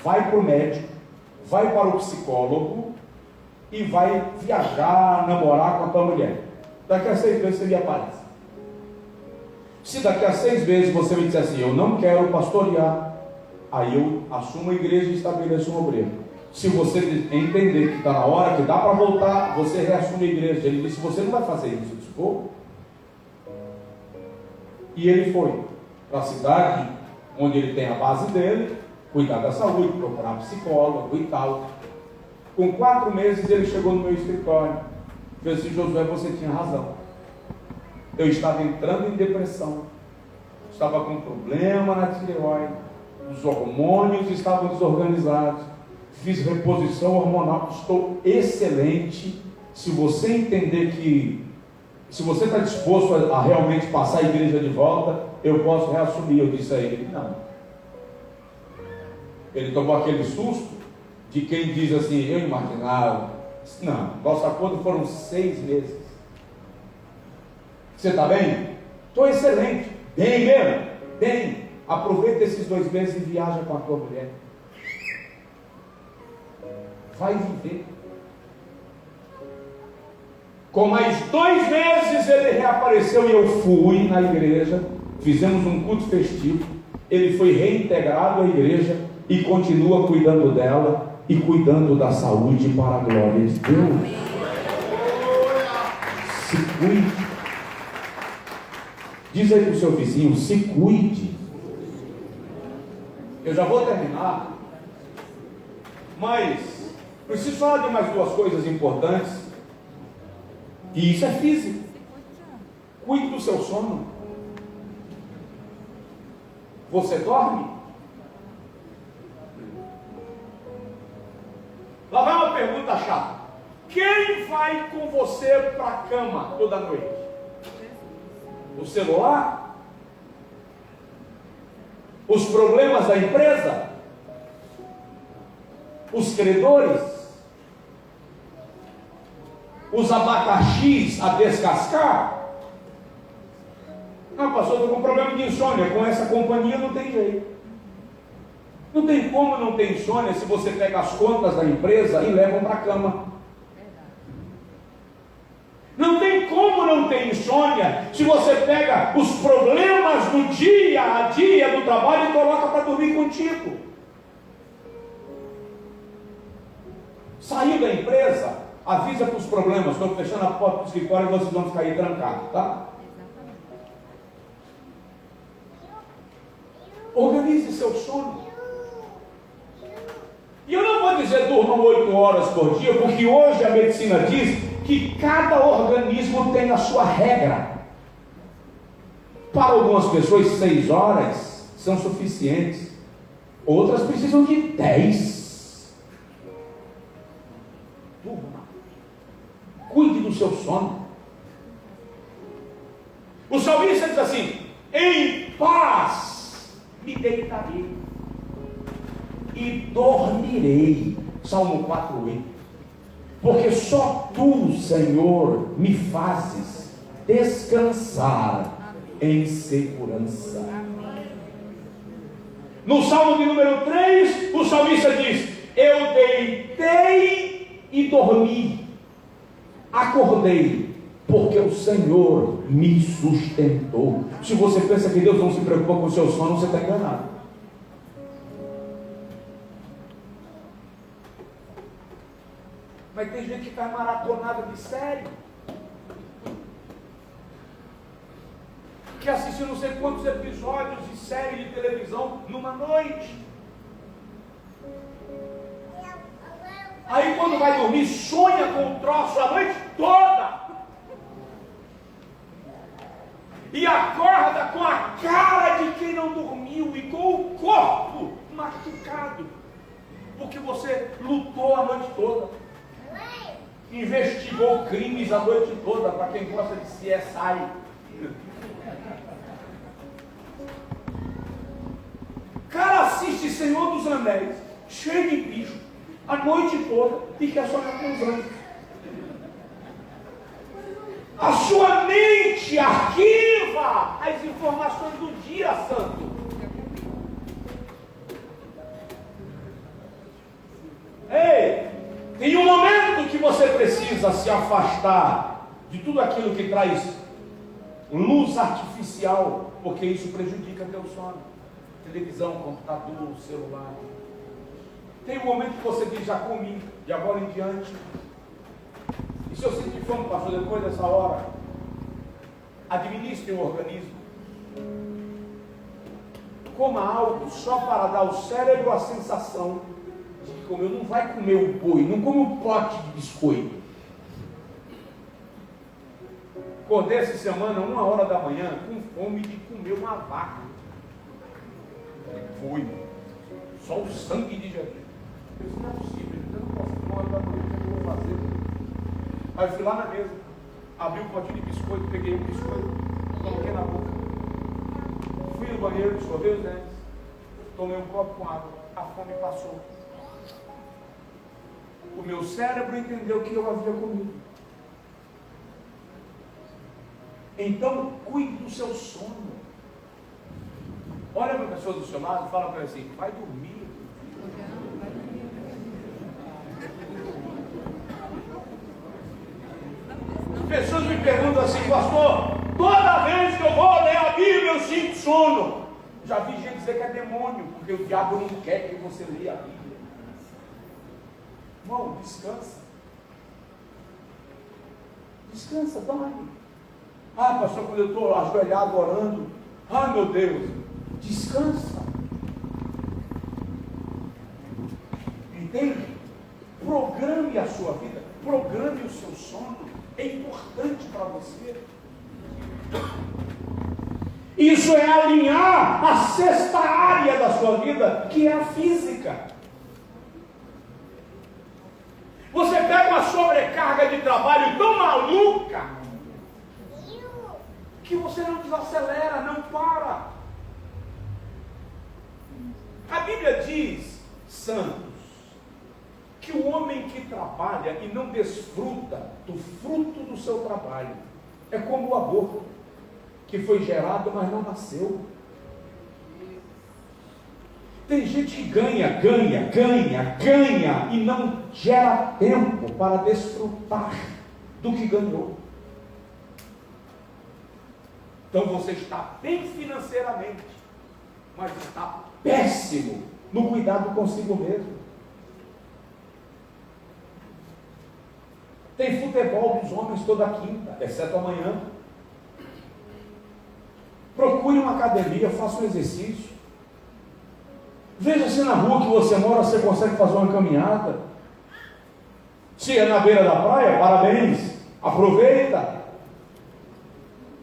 vai para o médico, vai para o psicólogo e vai viajar, namorar com a tua mulher. Daqui a 6 meses você me aparece. Se daqui a 6 meses você me disser assim, eu não quero pastorear, aí eu assumo a igreja e estabeleço um obreiro. Se você entender que está na hora, que dá para voltar, você reassume a igreja. Ele disse, você não vai fazer isso. Eu disse, vou. E ele foi para a cidade, onde ele tem a base dele, cuidar da saúde, procurar psicólogo e tal. Com 4 meses ele chegou no meu escritório. Fez assim, Josué, você tinha razão. Eu estava entrando em depressão. Estava com problema na tireoide. Os hormônios estavam desorganizados. Fiz reposição hormonal. Estou excelente. Se você entender que, se você está disposto a realmente passar a igreja de volta, eu posso reassumir. Eu disse a ele, não. Ele tomou aquele susto de quem diz assim, eu imaginava. Não, nosso acordo foram 6 meses. Você está bem? Estou excelente. Bem mesmo? Bem. Aproveita esses 2 meses e viaja com a tua mulher. Vai viver. Com mais 2 meses ele reapareceu e eu fui na igreja. Fizemos um culto festivo. Ele foi reintegrado à igreja e continua cuidando dela e cuidando da saúde para a glória de Deus. Se cuide. Diz aí para o seu vizinho, se cuide. Eu já vou terminar, mas preciso falar de mais 2 coisas importantes. E isso é físico. Cuide do seu sono. Você dorme? Lá vai uma pergunta chata. Quem vai com você para a cama toda noite? O celular? Os problemas da empresa? Os credores? Os abacaxis a descascar? Não, pastor, estou com problema de insônia. Com essa companhia não tem jeito. Não tem como não ter insônia se você pega as contas da empresa e leva para a cama. Não tem como não ter insônia se você pega os problemas do dia a dia do trabalho e coloca para dormir contigo. Saiu da empresa, avisa para os problemas, estou fechando a porta do escritório e vocês vão ficar aí trancados, tá? Organize seu sono. E eu não vou dizer durmam 8 horas por dia, porque hoje a medicina diz que cada organismo tem a sua regra. Para algumas pessoas 6 horas são suficientes, outras precisam de 10. Durma. Cuide do seu sono. O salmista diz assim, em paz me deitarei e dormirei. Salmo 4:8. Porque só tu, Senhor, me fazes descansar em segurança. No Salmo de número 3, o salmista diz, eu deitei e dormi, acordei, porque o Senhor me sustentou. Se você pensa que Deus não se preocupa com o seu sono, você está enganado. Mas tem gente que está maratonada de série, que assistiu não sei quantos episódios de série de televisão numa noite. Aí quando vai dormir, sonha com o troço a noite toda. E acorda com a cara de quem não dormiu e com o corpo machucado, porque você lutou a noite toda. Investigou crimes a noite toda, para quem gosta de CSI. Cara assiste Senhor dos Anéis, cheio de bicho, a noite toda, e quer sonhar com os anjos. A sua mente arquiva as informações do dia santo. Ei, tem um momento que você precisa se afastar de tudo aquilo que traz luz artificial, porque isso prejudica teu sono. Televisão, computador, celular. Tem um momento que você diz, já comi, de agora em diante. E se eu sentir fome, pastor, depois dessa hora, administre o organismo. Coma algo só para dar ao cérebro a sensação de que comeu. Não vai comer o boi, não come um pote de biscoito. Acordei essa semana, 1h da manhã, com fome de comer uma vaca. Foi. Só o sangue de Jesus. Eu disse, não é possível, eu não posso, 1h da manhã, o que eu vou fazer? Aí eu fui lá na mesa, abri um potinho de biscoito, peguei um biscoito, coloquei na boca. Fui no banheiro, escovei os dentes, tomei um copo com água, a fome passou. O meu cérebro entendeu que eu havia comido. Então, cuide do seu sono. Olha para a pessoa do seu lado e fala para ela assim, vai dormir. Pessoas me perguntam assim, pastor, toda vez que eu vou ler a Bíblia eu sinto sono. Já vi gente dizer que é demônio, porque o diabo não quer que você leia a Bíblia. Irmão, descansa. Descansa, dorme. Ah, pastor, quando eu estou ajoelhado orando, ah, meu Deus, descansa. Entende? Programe a sua vida, programe o seu sono. É importante para você. Isso é alinhar a sexta área da sua vida, que é a física. Você pega uma sobrecarga de trabalho tão maluca que você não desacelera, não para. A Bíblia diz, santos, que o homem que trabalha e não desfruta do fruto do seu trabalho é como o aborto, que foi gerado, mas não nasceu. Tem gente que ganha e não gera tempo para desfrutar do que ganhou. Então você está bem financeiramente, mas está péssimo no cuidado consigo mesmo. Tem futebol dos homens toda quinta, exceto amanhã. Procure uma academia, faça um exercício. Veja se na rua que você mora você consegue fazer uma caminhada. Se é na beira da praia, parabéns, aproveita.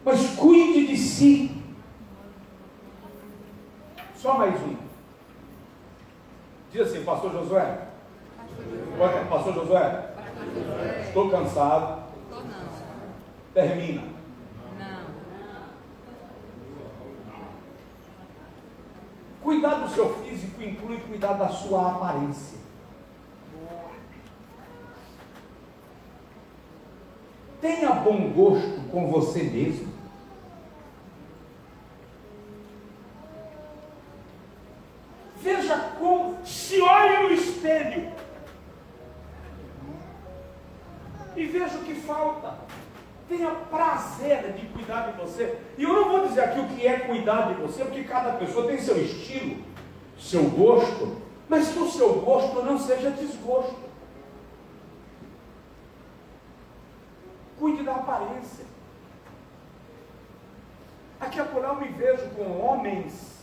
Mas cuide de si. Só mais um. Diz assim, pastor Josué. Pastor Josué. Estou cansado. Termina. Cuidar do seu físico inclui cuidar da sua aparência. Tenha bom gosto com você mesmo. Veja como, se olhe no espelho e veja o que falta. Tenha prazer de cuidar de você. E eu não vou dizer aqui o que é cuidar de você, porque cada pessoa tem seu estilo, seu gosto, mas que o seu gosto não seja desgosto. Cuide da aparência. Aqui a pouco eu me vejo com homens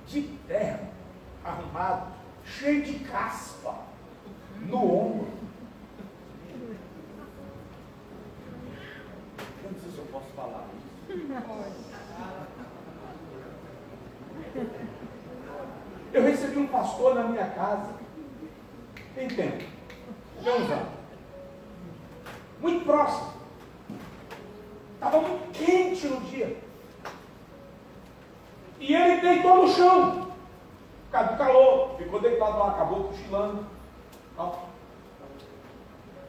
de terra, arrumados, cheio de caspa no ombro. Eu não sei se eu posso falar isso. Eu recebi um pastor na minha casa, tem tempo, tem uns anos, muito próximo, estava muito quente no dia, e ele deitou no chão, por causa do calor, ficou deitado lá, acabou cochilando.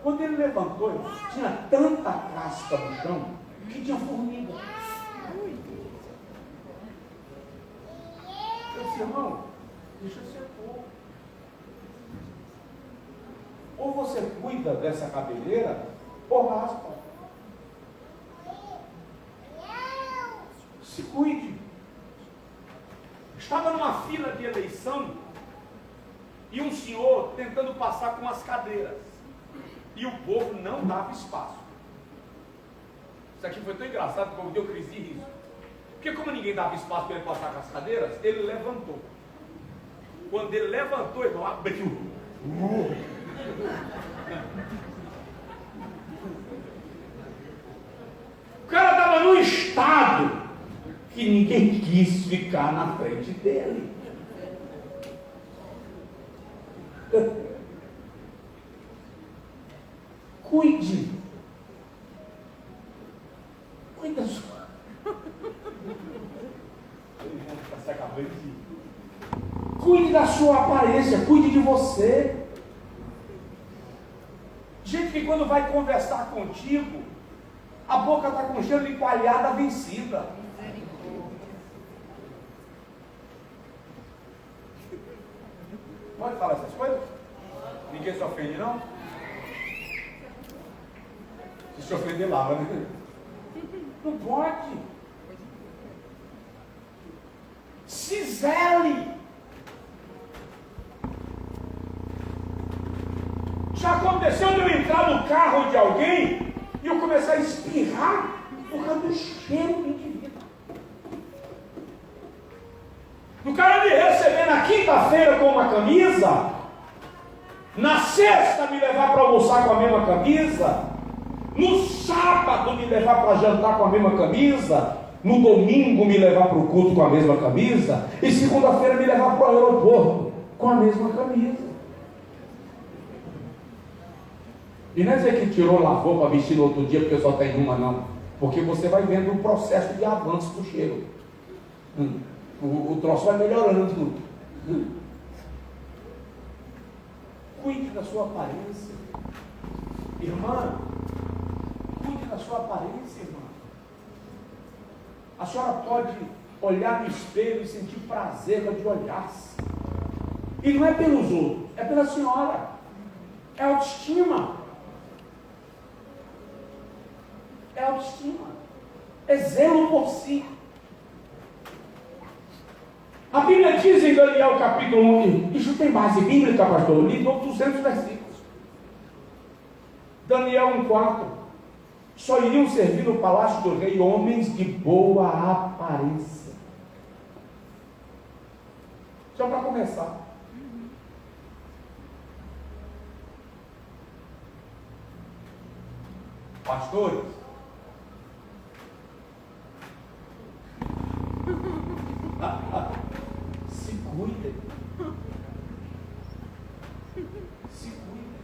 Quando ele levantou, tinha tanta casca no chão, Porque tinha formiga. Eu disse, irmão, deixa ser pouco. Ou você cuida dessa cabeleira, ou raspa. Se cuide. Estava numa fila de eleição e um senhor tentando passar com as cadeiras. E o povo não dava espaço. Isso aqui foi tão engraçado que o povo deu crise de riso. Porque como ninguém dava espaço para ele passar com as cadeiras, ele levantou. Quando ele levantou, ele abriu. O cara estava num estado que ninguém quis ficar na frente dele. Cuide. Cuide da sua. Cuide da sua aparência, cuide de você. Gente que quando vai conversar contigo, a boca está com cheiro de coalhada vencida. Pode falar essas coisas? Ninguém se ofende, não? Se ofender, lava, né? Não pode. Se zele. Já aconteceu de eu entrar no carro de alguém e eu começar a espirrar por causa do cheiro do indivíduo. O cara me receber na quinta-feira com uma camisa, na sexta me levar para almoçar com a mesma camisa, no sábado me levar para jantar com a mesma camisa, no domingo me levar para o culto com a mesma camisa, e segunda-feira me levar para o aeroporto com a mesma camisa. E não é dizer que tirou, lavou para vestir no outro dia porque só tem uma, não. Porque você vai vendo o processo de avanço do cheiro. O troço vai melhorando. Cuide da sua aparência. Irmã, cuide da sua aparência, irmã. A senhora pode olhar no espelho e sentir prazer de olhar-se. E não é pelos outros, é pela senhora. É autoestima. É autoestima. É zelo por si. A Bíblia diz em Daniel capítulo 1, isso tem base bíblica, pastor, eu li 200 versículos. Daniel 1,4. Só iriam servir no palácio do rei homens de boa aparência. Só para começar. Pastores, se cuidem. Se cuidem.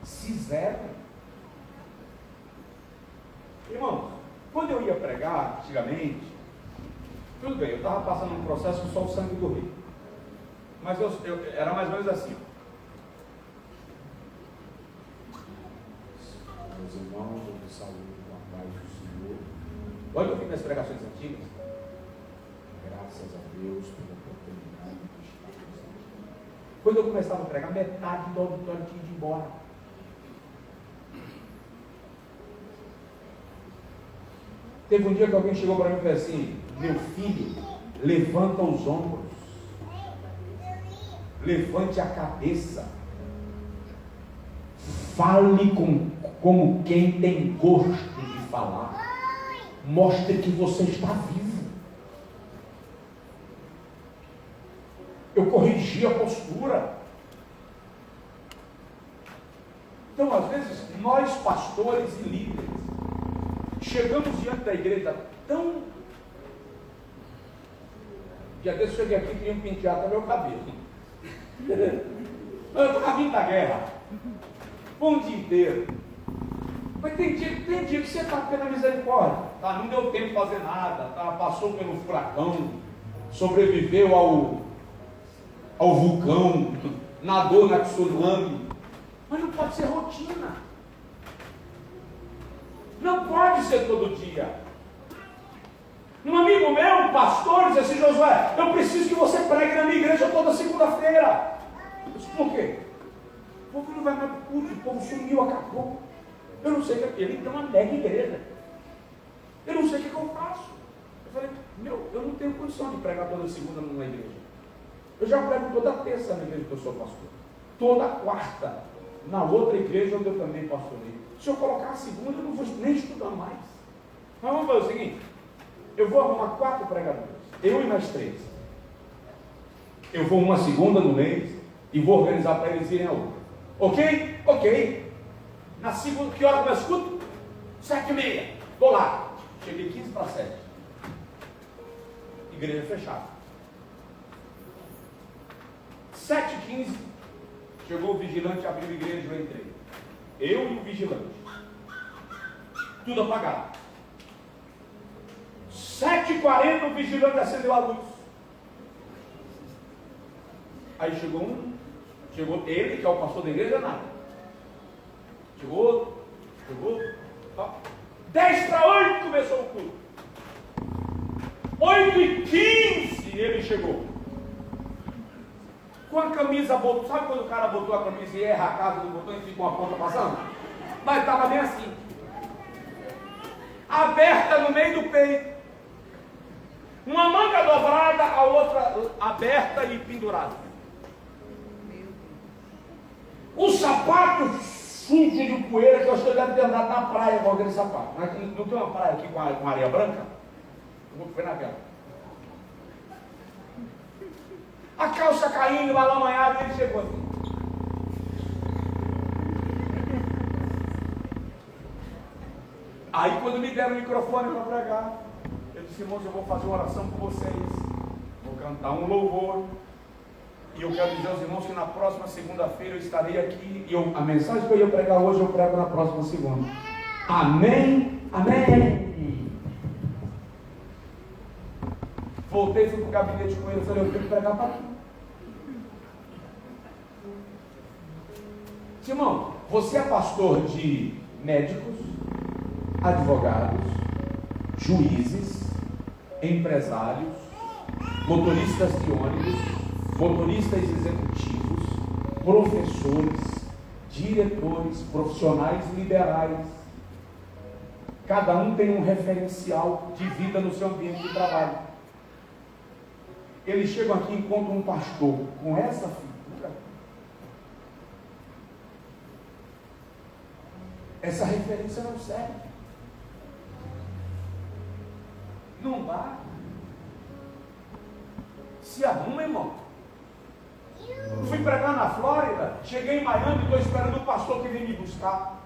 Se zelem. Irmãos, quando eu ia pregar antigamente, tudo bem, eu estava passando um processo com só o sangue do rei. Mas eu era mais ou menos assim. Meus irmãos, eu te saúdo com a paz do Senhor. Olha eu vi nas pregações antigas. Graças a Deus pela oportunidade de estarmos aqui. Quando eu começava a pregar, metade do auditório tinha ido embora. Teve um dia que alguém chegou para mim e falou assim: meu filho, levanta os ombros, levante a cabeça, fale como quem tem gosto de falar, mostre que você está vivo. Eu corrigi a postura. Então, às vezes, nós pastores e líderes chegamos diante da igreja tão... Dia desse eu cheguei aqui e queria pentear até meu cabelo. Eu estava vindo da guerra. Um dia inteiro. Mas tem dia que você está pela misericórdia. Tá, não deu tempo de fazer nada. Tá, passou pelo furacão. Sobreviveu ao vulcão. Nadou na tsunami. Mas não pode ser rotina. Não pode ser todo dia. Um amigo meu, um pastor, disse assim: Josué, eu preciso que você pregue na minha igreja toda segunda-feira. Eu disse: por quê? O povo não vai mais para o culto, o povo sumiu, acabou. Eu não sei o que é. Ele tem uma mega igreja. Eu não sei o que eu faço. Eu falei: eu não tenho condição de pregar toda segunda numa igreja. Eu já prego toda terça na igreja que eu sou pastor. Toda quarta na outra igreja onde eu também pastorei. Se eu colocar a segunda, eu não vou nem estudar mais. Mas vamos fazer o seguinte: eu vou arrumar 4 pregadores, eu e mais 3. Eu vou uma segunda no mês e vou organizar para eles irem a outra. Ok? Ok. Na segunda, que hora que eu escuto? 7h30. Estou lá. Cheguei 15 para 7. Igreja fechada. 7h15. Chegou o vigilante, abriu a igreja e eu entrei. Eu e o vigilante. Tudo apagado. 7h40 o vigilante acendeu a luz. Aí chegou ele, que é o pastor da igreja, nada. Chegou. 10 para 8 começou o culto. 8h15 ele chegou. Com a camisa, sabe quando o cara botou a camisa e erra a casa do botão e fica com a ponta passando? Mas estava bem assim. Aberta no meio do peito. Uma manga dobrada, a outra aberta e pendurada. O sapato sujo de poeira, que eu acho que eu deve ter andado na praia com aquele sapato. Não tem uma praia aqui com areia branca? Foi naquela. A calça caindo, malamanhada, e ele chegou assim. Aí quando me deram o microfone para pregar, eu disse: irmãos, eu vou fazer uma oração com vocês, vou cantar um louvor, e eu quero dizer aos irmãos que na próxima segunda-feira eu estarei aqui, e a mensagem que eu ia pregar hoje, eu prego na próxima segunda. Amém? Amém! Voltei, fui para o gabinete com ele, falei: eu tenho que pregar para aqui. Simão, você é pastor de médicos, advogados, juízes, empresários, motoristas de ônibus, motoristas executivos, professores, diretores, profissionais liberais. Cada um tem um referencial de vida no seu ambiente de trabalho. Eles chegam aqui e encontram um pastor com essa figura. Essa referência não serve. Não dá. Se arruma, irmão. Eu fui pregar na Flórida, cheguei em Miami, estou esperando o pastor que vem me buscar.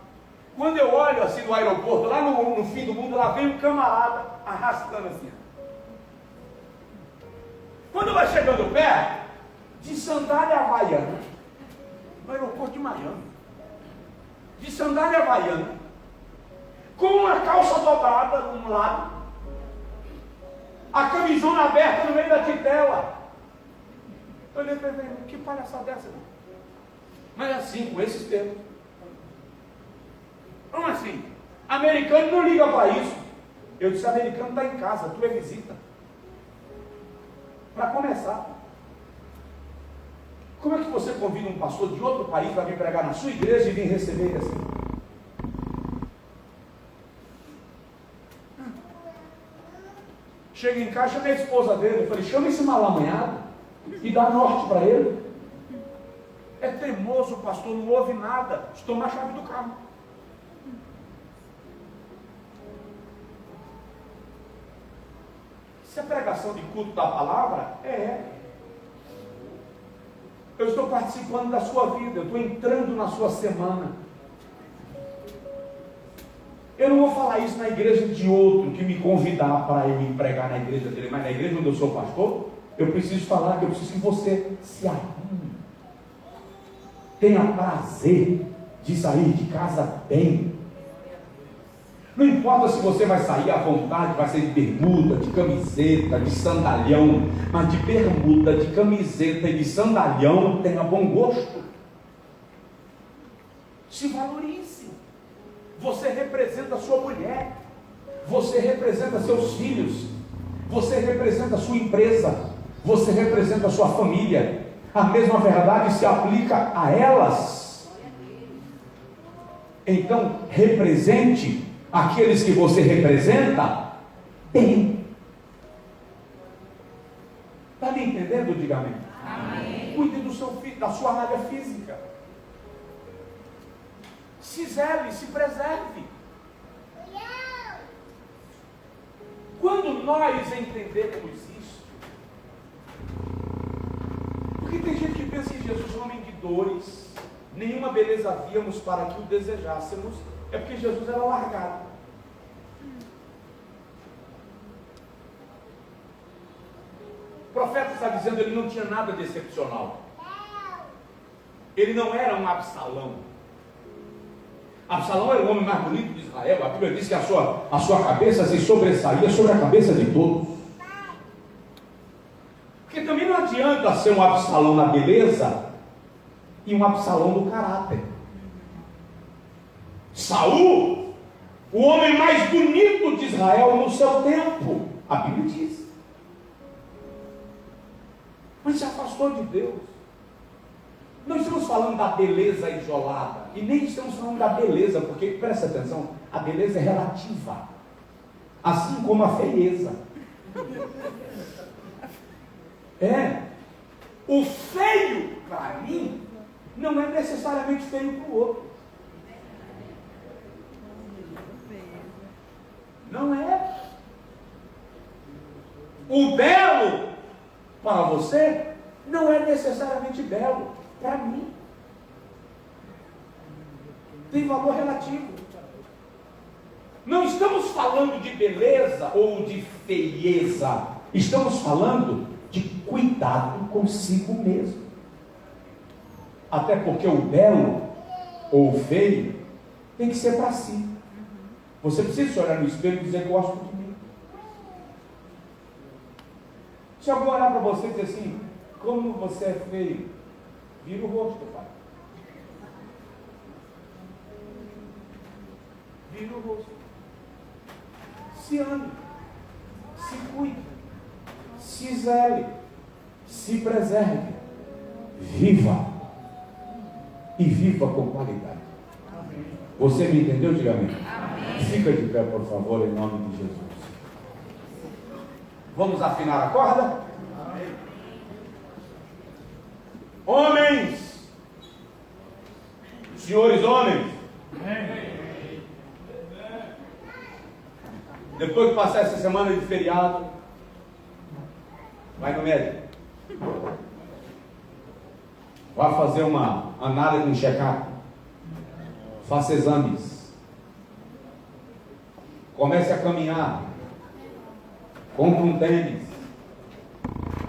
Quando eu olho assim no aeroporto, lá no fim do mundo, lá vem um camarada arrastando assim. Quando vai chegando perto, de sandália havaiana, no aeroporto de Miami, de sandália havaiana, com uma calça dobrada num lado, a camisona aberta no meio da titela. Eu olhei para ele: que palhaçada é essa? Mas assim, com esses termos. Como assim? Americano não liga para isso. Eu disse: americano está em casa, tu é visita. Para começar, como é que você convida um pastor de outro país para vir pregar na sua igreja e vir receber ele assim? Chega em casa, chamei a esposa dele, eu falei: chama esse malamanhado e dá norte para ele. É teimoso, pastor, não ouve nada. Toma a chave do carro. Se a pregação de culto da palavra eu estou participando da sua vida, eu estou entrando na sua semana. Eu não vou falar isso na igreja de outro que me convidar para eu ir pregar na igreja dele, mas na igreja onde eu sou pastor, eu preciso falar que eu preciso que você se arrume, tenha prazer de sair de casa bem. Não importa se você vai sair à vontade, vai ser de bermuda, de camiseta, de sandalhão, mas de bermuda, de camiseta e de sandalhão, tenha bom gosto. Se valorize. Você representa a sua mulher, você representa seus filhos, você representa a sua empresa, você representa a sua família. A mesma verdade se aplica a elas. Então, represente aqueles que você representa bem. Está me entendendo? Diga amém. Amém. Cuide do seu filho, da sua área física. Se zele, se preserve. Quando nós entendemos isso, porque tem gente que pensa que Jesus é um homem de dores, nenhuma beleza víamos para que o desejássemos, é porque Jesus era largado. O profeta está dizendo que ele não tinha nada de excepcional. Ele não era um Absalão. Absalão era o homem mais bonito de Israel. A Bíblia diz que a sua cabeça se sobressaía sobre a cabeça de todos. Porque também não adianta ser um Absalão na beleza e um Absalão no caráter. Saul, o homem mais bonito de Israel no seu tempo, a Bíblia diz, mas se afastou de Deus. Não estamos falando da beleza isolada, e nem estamos falando da beleza, porque, presta atenção, a beleza é relativa, assim como a feieza. O feio, para mim, não é necessariamente feio para o outro. Não é. O belo, para você, não é necessariamente belo para mim. Tem valor relativo. Não estamos falando de beleza ou de feieza. Estamos falando de cuidado consigo mesmo. Até porque o belo ou o feio tem que ser para si. Você precisa se olhar no espelho e dizer que eu gosto de mim. Se alguém olhar para você e dizer assim, como você é feio, vira o rosto, pai. Vira o rosto. Se ame, se cuide, se zele, se preserve, viva e viva com qualidade. Amém. Você me entendeu? Diga amém. Amém. Fica de pé, por favor, em nome de Jesus. Vamos afinar a corda? Amém. Homens, senhores homens, amém. Depois que passar essa semana de feriado, vai no médico. Vai fazer uma análise, um check-up. Faça exames. Comece a caminhar. Compre um tênis.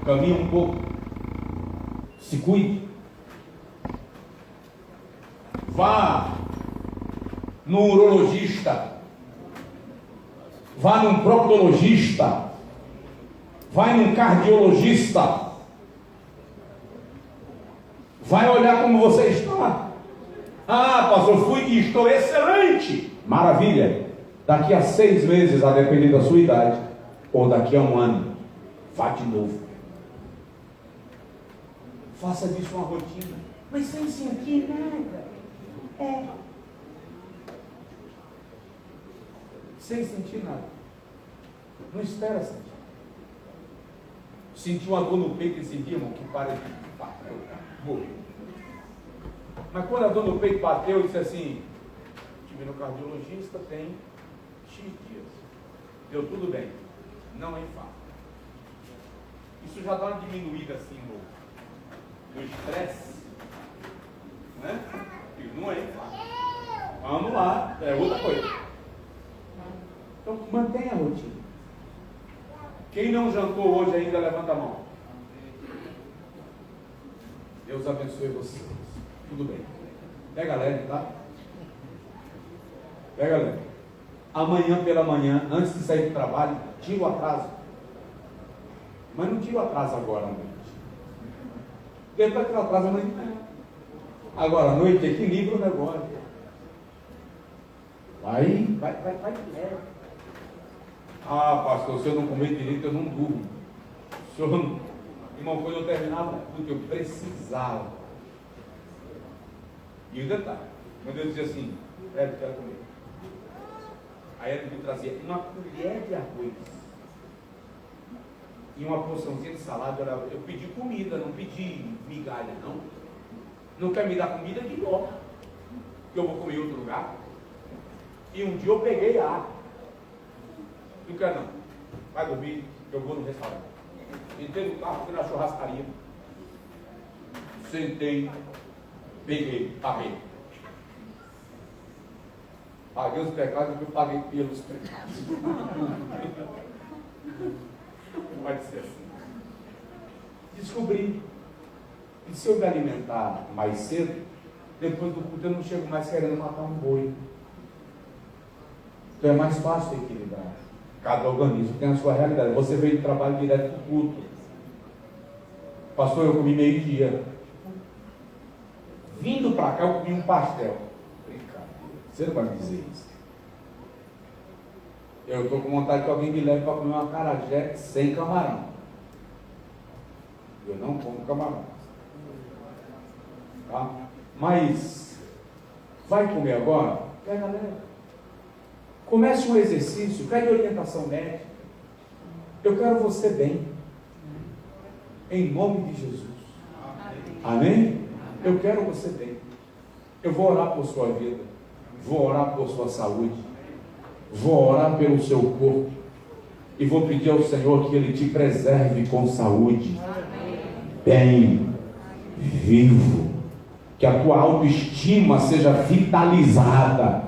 Caminhe um pouco. Se cuide. Vá no urologista. Vá num proctologista. Vai num cardiologista. Vai olhar como você está. Ah, pastor, fui e estou excelente. Maravilha. Daqui a 6 meses, a depender da sua idade, ou daqui a 1 ano, vá de novo. Faça disso uma rotina. Mas sem sentir nada. Sem sentir nada. Não espera sentir. Sentiu uma dor no peito esse dia, irmão, que parece que bateu, morreu. Mas quando a dor no peito bateu, eu disse assim, estive no cardiologista, tem X dias. Deu tudo bem. Não é infarto. Isso já dá uma diminuída assim no estresse. Né? Não é infarto. Vamos lá, é outra coisa. Então mantenha a rotina. Quem não jantou hoje ainda, levanta a mão. Deus abençoe vocês. Tudo bem. Pega leve, tá? Pega leve. Amanhã pela manhã, antes de sair do trabalho, tira o atraso. Mas não tira o atraso agora à noite. Depois que o atraso amanhã. Agora à noite, equilibra o negócio. Vai. Ah, pastor, se eu não comer direito, eu não durmo. Se eu não... Irmão, quando eu terminava tudo, eu precisava. E o detalhe, quando eu dizia assim, eu quero comer. Aí ele me trazia uma colher de arroz e uma porçãozinha de salada. Eu pedi comida, não pedi migalha, não. Não quer me dar comida de novo, que eu vou comer em outro lugar. E um dia eu peguei água. Não quer não. Vai dormir, eu vou no restaurante. Entrei no carro, fui na churrascaria. Sentei, peguei, paguei. Paguei os pecados que eu paguei pelos pecados. Pode ser assim. Descobri que se eu me alimentar mais cedo, depois do culto eu não chego mais querendo matar um boi. Então é mais fácil equilibrar. Cada organismo tem a sua realidade. Você veio de trabalho direto do culto. Pastor, eu comi meio-dia. Vindo para cá, eu comi um pastel. Brincadeira. Você não vai me dizer isso. Eu estou com vontade que alguém me leve para comer uma acarajé sem camarão. Eu não como camarão. Tá? Mas, vai comer agora? Pega leve. Comece um exercício, pede orientação médica. Eu quero você bem. Em nome de Jesus. Amém? Eu quero você bem. Eu vou orar por sua vida. Vou orar por sua saúde. Vou orar pelo seu corpo. E vou pedir ao Senhor que Ele te preserve com saúde. Bem, vivo. Que a tua autoestima seja vitalizada.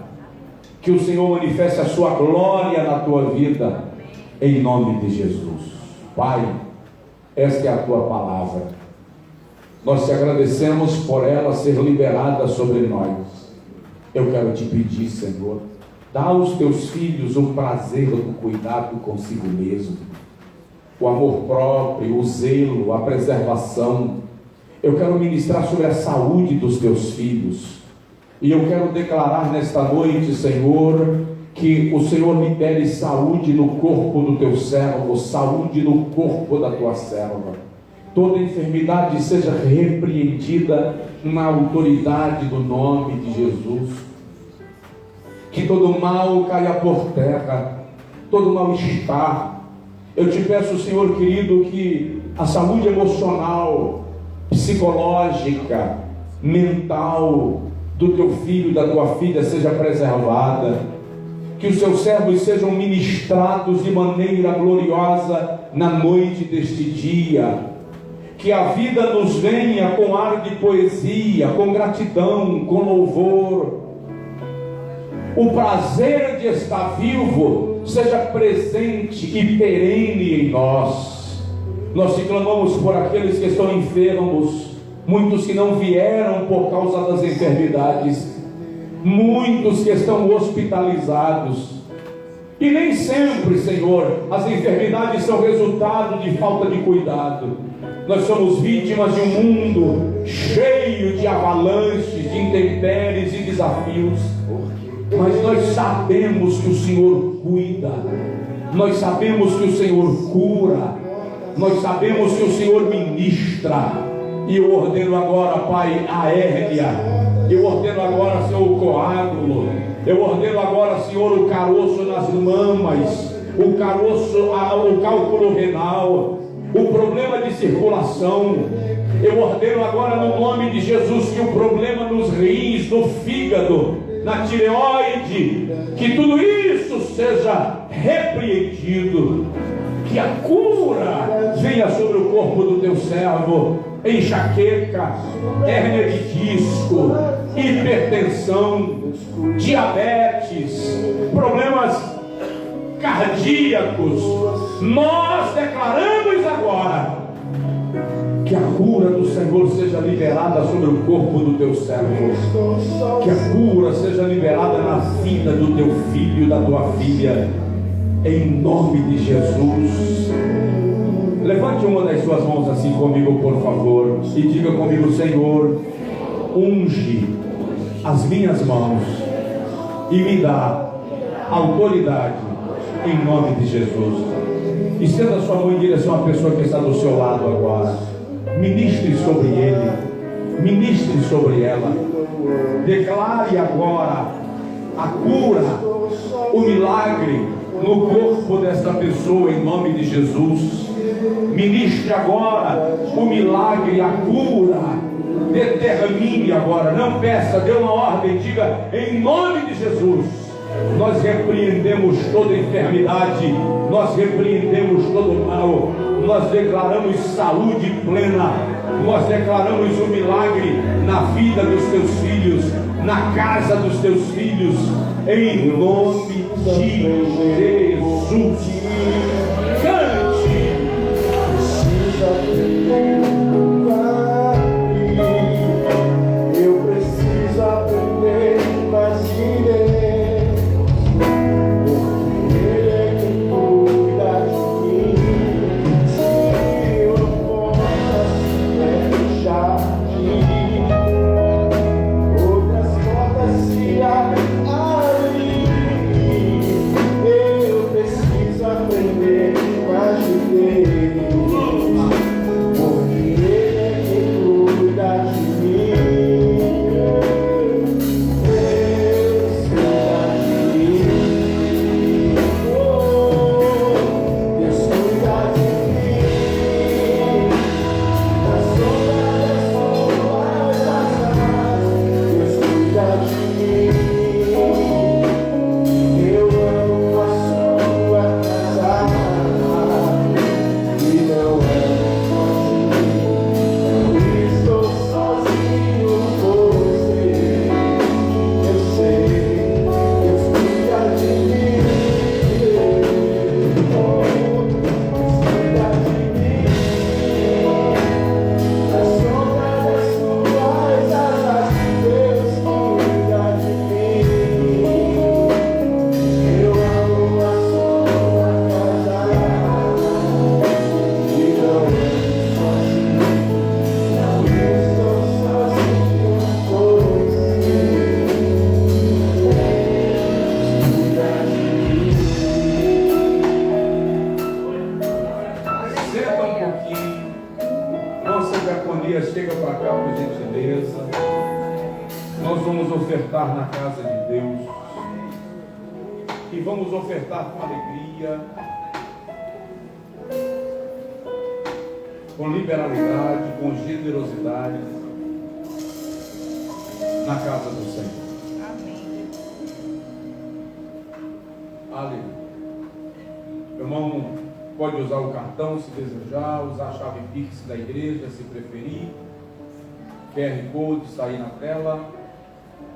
Que o Senhor manifeste a sua glória na tua vida, em nome de Jesus. Pai, esta é a tua palavra. Nós te agradecemos por ela ser liberada sobre nós. Eu quero te pedir, Senhor, dá aos teus filhos o prazer do cuidado consigo mesmo, o amor próprio, o zelo, a preservação. Eu quero ministrar sobre a saúde dos teus filhos. E eu quero declarar nesta noite, Senhor, que o Senhor libere saúde no corpo do teu servo, saúde no corpo da tua serva. Toda enfermidade seja repreendida na autoridade do nome de Jesus. Que todo mal caia por terra, todo mal-estar. Eu te peço, Senhor querido, que a saúde emocional, psicológica, mental do teu filho e da tua filha seja preservada, que os seus servos sejam ministrados de maneira gloriosa na noite deste dia, que a vida nos venha com ar de poesia, com gratidão, com louvor. O prazer de estar vivo seja presente e perene em nós. Nós te clamamos por aqueles que estão enfermos, muitos que não vieram por causa das enfermidades, muitos que estão hospitalizados, e nem sempre, Senhor, as enfermidades são resultado de falta de cuidado. Nós somos vítimas de um mundo cheio de avalanches, de intempéries e desafios, mas nós sabemos que o Senhor cuida, nós sabemos que o Senhor cura, nós sabemos que o Senhor ministra. E eu ordeno agora, Pai, a hérnia. Eu ordeno agora, Senhor, o coágulo. Eu ordeno agora, Senhor, o caroço nas mamas, o caroço, o cálculo renal, o problema de circulação. Eu ordeno agora, no nome de Jesus, que o problema nos rins, no fígado, na tireoide, que tudo isso seja repreendido. Que a cura venha sobre o corpo do teu servo. Enxaqueca, hérnia de disco, hipertensão, diabetes, problemas cardíacos. Nós declaramos agora que a cura do Senhor seja liberada sobre o corpo do teu servo, que a cura seja liberada na vida do teu filho e da tua filha, em nome de Jesus. Levante uma das suas mãos assim comigo, por favor, e diga comigo: Senhor, unge as minhas mãos e me dá autoridade em nome de Jesus. Estenda a sua mão em direção à pessoa que está do seu lado agora. Ministre sobre ele, ministre sobre ela. Declare agora a cura, o milagre no corpo desta pessoa em nome de Jesus. Ministre agora o milagre, a cura. Determine agora, não peça, dê uma ordem, diga em nome de Jesus. Nós repreendemos toda enfermidade, nós repreendemos todo mal, nós declaramos saúde plena, nós declaramos o milagre na vida dos teus filhos, na casa dos teus filhos, em nome de Jesus. Cante! Eu preciso aprender mais de Deus, porque Ele é quem cuida de mim. Se eu posso fechar de mim, outras portas se abrem. Eu preciso aprender mais de Deus, porque Ele é quem cuida de mim. Deus cuida de mim. Deus cuida de mim. Na sombra das suas asas, Deus cuida de mim. Eu amo a sua casa e não amo sozinho. Não estou sozinho com você. Eu sei, Deus cuida de mim. Deus cuida de mim. Na sombra das suas asas, Deus cuida de mim. Eu amo a sua casa e não amo sozinho. Não estou sozinho com você. Deus cuida de mim. Senta um pouquinho. Nossa diaconia, chega para cá por gentileza. Nós vamos ofertar na casa de Deus. E vamos ofertar com alegria, com liberalidade, com generosidade na casa do Senhor. Aleluia. Meu irmão, pode usar o cartão se desejar, usar a chave Pix da igreja se preferir. QR Code está aí na tela.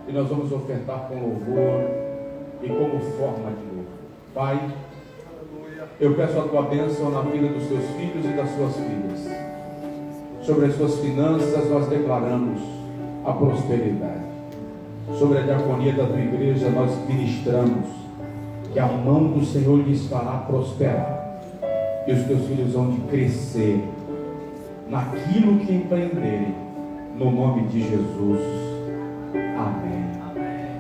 E nós vamos ofertar com louvor e como forma de louvor. Pai, eu peço a tua bênção na vida dos teus filhos e das suas filhas. Sobre as suas finanças nós declaramos a prosperidade. Sobre a diaconia da tua igreja nós ministramos que a mão do Senhor lhes fará prosperar. E os teus filhos vão de crescer naquilo que empreenderem, no nome de Jesus. Amém.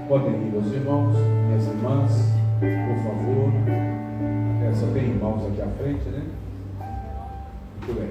Podem ir, meus irmãos, minhas irmãs, por favor. Só tem irmãos aqui à frente, né? Muito bem.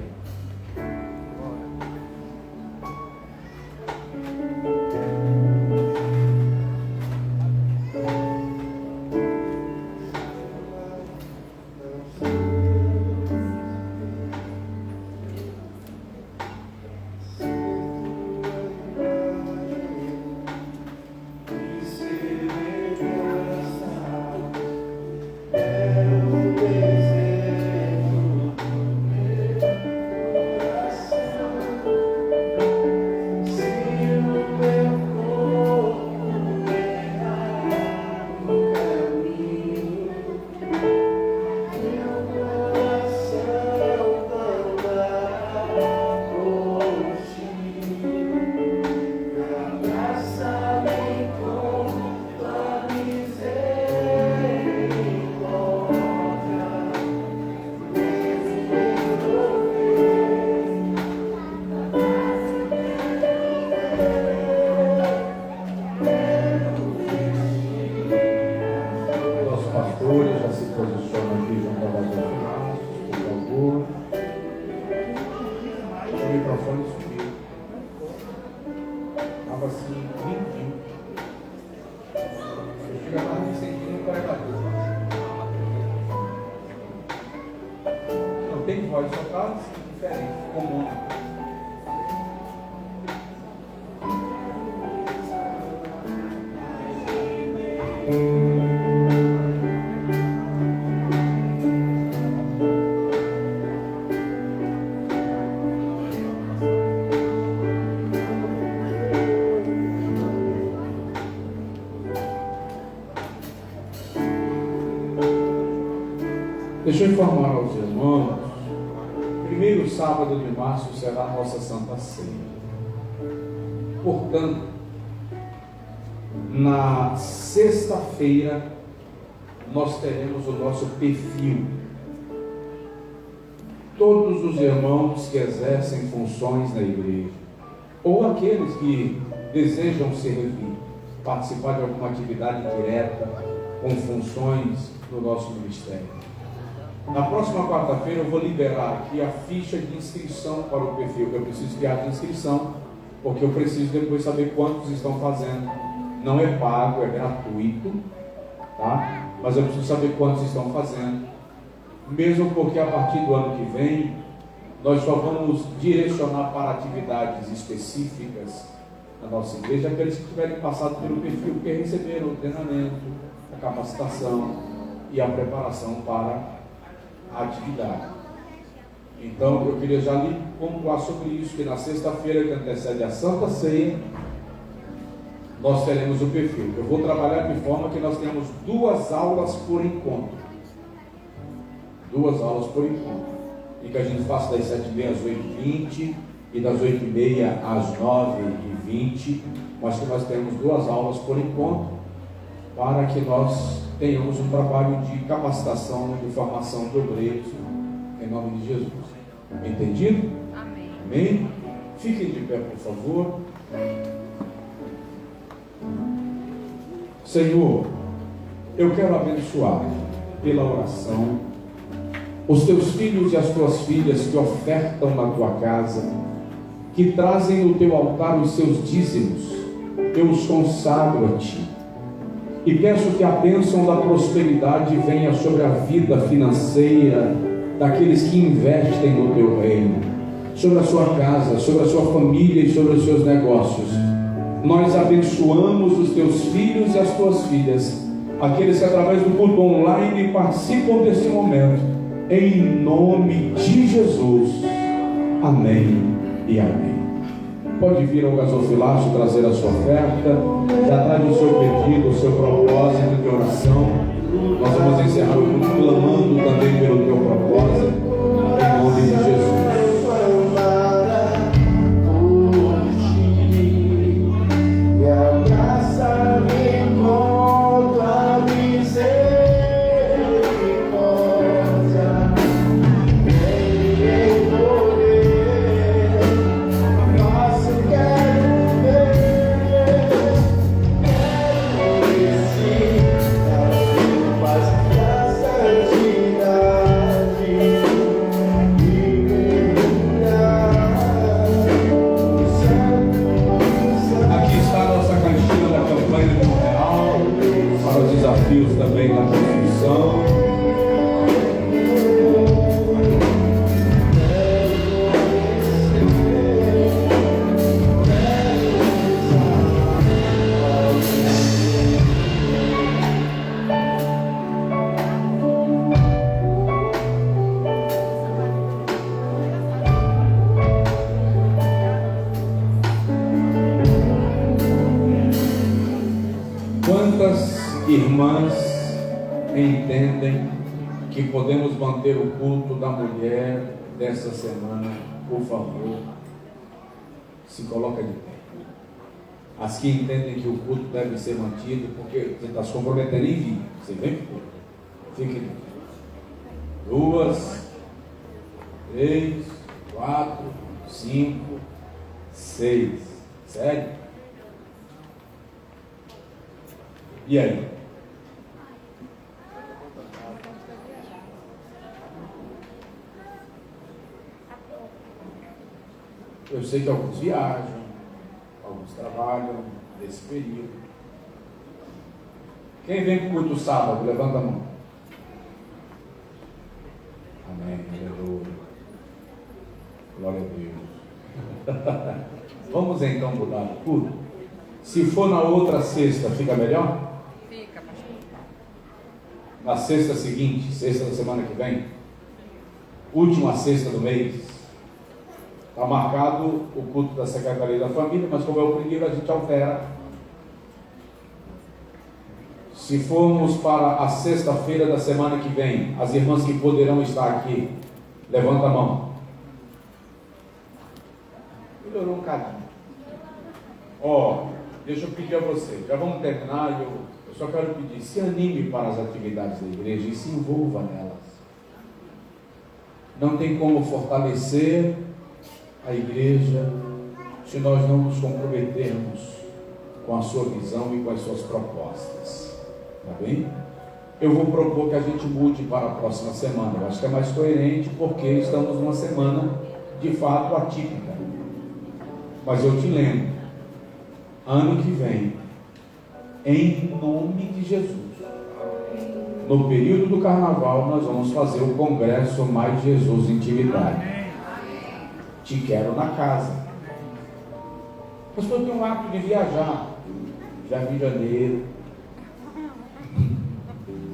É um desejo posiciona aqui junto a vasilhas, por favor. O microfone subiu. Estava assim, limpinho. Eu chego a estar me sentindo um pregador. Não tem voz, só está diferente, comum. Deixa eu informar aos irmãos, primeiro sábado de março será a nossa Santa Ceia. Portanto, na sexta-feira nós teremos o nosso perfil. Todos os irmãos que exercem funções na igreja, ou aqueles que desejam servir, participar de alguma atividade direta com funções do nosso ministério. Na próxima quarta-feira eu vou liberar aqui a ficha de inscrição para o perfil, que eu preciso que haja inscrição, porque eu preciso depois saber quantos estão fazendo. Não é pago, é gratuito, tá? Mas eu preciso saber quantos estão fazendo, mesmo porque a partir do ano que vem nós só vamos direcionar para atividades específicas na nossa igreja aqueles que tiverem passado pelo perfil, porque receberam o treinamento, a capacitação e a preparação para a atividade. Então eu queria já lhe pontuar sobre isso, que na sexta-feira que antecede a Santa Ceia nós teremos o perfil. Eu vou trabalhar de forma que nós tenhamos 2 aulas por encontro. 2 aulas por encontro. E que a gente faça das 7h30 às 8h20 e das 8h30 às 9h20, mas que nós temos 2 aulas por encontro, para que nós tenhamos um trabalho de capacitação e de formação de obreiros, em nome de Jesus. Entendido? Amém. Amém? Fiquem de pé, por favor. Senhor, eu quero abençoar pela oração os teus filhos e as tuas filhas que ofertam na tua casa, que trazem no teu altar os seus dízimos. Eu os consagro a ti e peço que a bênção da prosperidade venha sobre a vida financeira daqueles que investem no teu reino, sobre a sua casa, sobre a sua família e sobre os seus negócios. Nós abençoamos os teus filhos e as tuas filhas, aqueles que através do culto online participam desse momento, em nome de Jesus. Amém e amém. Pode vir ao gasofilácio trazer a sua oferta, já traz o seu pedido, o seu propósito de oração. Nós vamos encerrar o culto clamando também pelo teu propósito, em nome de Jesus. Também na construção. Quantas irmãs entendem que podemos manter o culto da mulher dessa semana? Por favor, se coloca de pé. As que entendem que o culto deve ser mantido, porque você está se comprometendo em vir. Você vem pro culto. Fique de pé. 2, 3, 4, 5, 6. Sério? sei que alguns viajam, alguns trabalham nesse período. Quem vem para o culto sábado, levanta a mão. Amém, aleluia. Glória a Deus. Vamos então mudar o culto? Se for na outra sexta, fica melhor? Fica, pastor. Na sexta seguinte, sexta da semana que vem, última sexta do mês, está marcado o culto da Secretaria da Família, mas como é o primeiro, a gente altera. Se formos para a sexta-feira da semana que vem, as irmãs que poderão estar aqui, levanta a mão. Melhorou um cadinho. Deixa eu pedir a você, já vamos terminar, eu só quero pedir, se anime para as atividades da igreja e se envolva nelas. Não tem como fortalecer a igreja se nós não nos comprometermos com a sua visão e com as suas propostas. Tá bem? Eu vou propor que a gente mude para a próxima semana. Eu acho que é mais coerente porque estamos numa semana de fato atípica. Mas eu te lembro, ano que vem, em nome de Jesus, no período do carnaval, nós vamos fazer o congresso Mais Jesus Intimidade. Te quero na casa. Pastor, eu tenho um ato de viajar. Já em janeiro.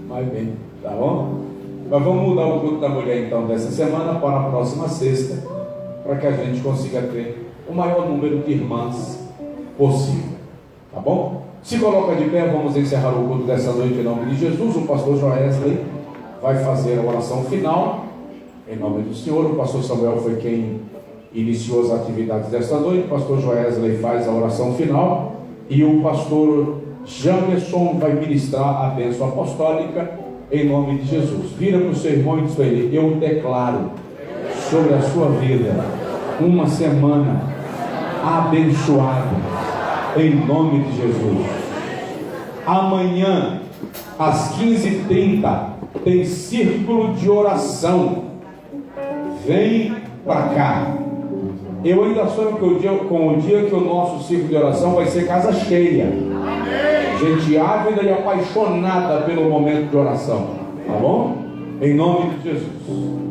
Mas bem, tá bom? Mas vamos mudar o culto da mulher então dessa semana para a próxima sexta, para que a gente consiga ter o maior número de irmãs possível. Tá bom? Se coloca de pé, vamos encerrar o culto dessa noite em nome de Jesus. O pastor Joesley vai fazer a oração final em nome do Senhor. O pastor Samuel foi quem iniciou as atividades desta noite. O pastor Joesley faz a oração final e o pastor Jamerson vai ministrar a bênção apostólica em nome de Jesus. Vira para o seu irmão e diz para ele: eu declaro sobre a sua vida uma semana abençoada em nome de Jesus. Amanhã às 15h30 tem círculo de oração. Vem para cá. Eu ainda sonho com o dia que o nosso círculo de oração vai ser casa cheia. Gente ávida e apaixonada pelo momento de oração. Tá bom? Em nome de Jesus.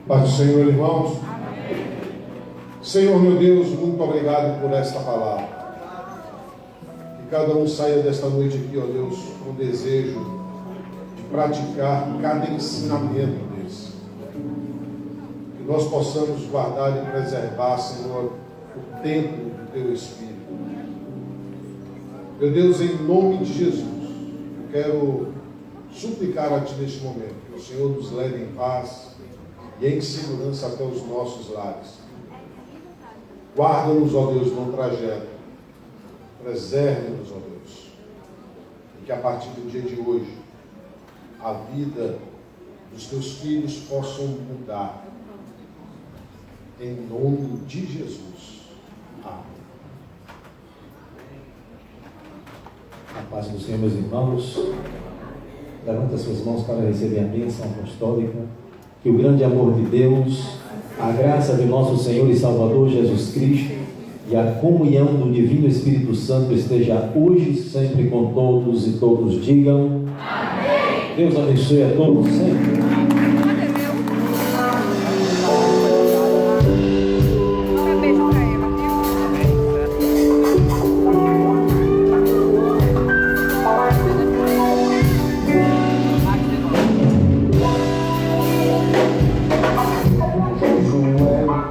Paz do Senhor, irmãos. Senhor, meu Deus, muito obrigado por esta palavra. Que cada um saia desta noite aqui, ó Deus, com o desejo de praticar cada ensinamento desse. Que nós possamos guardar e preservar, Senhor, o templo do Teu Espírito. Meu Deus, em nome de Jesus, eu quero suplicar a Ti neste momento, que o Senhor nos leve em paz e em segurança até os nossos lares. Guarda-nos, ó Deus, no trajeto. Preserve-nos, ó Deus. E que a partir do dia de hoje, a vida dos Teus filhos possam mudar. Em nome de Jesus. Amém. A paz do Senhor, meus irmãos. Levanta suas mãos para receber a bênção apostólica. Que o grande amor de Deus, a graça de nosso Senhor e Salvador Jesus Cristo e a comunhão do Divino Espírito Santo esteja hoje e sempre com todos, e todos digam amém. Deus abençoe a todos sempre.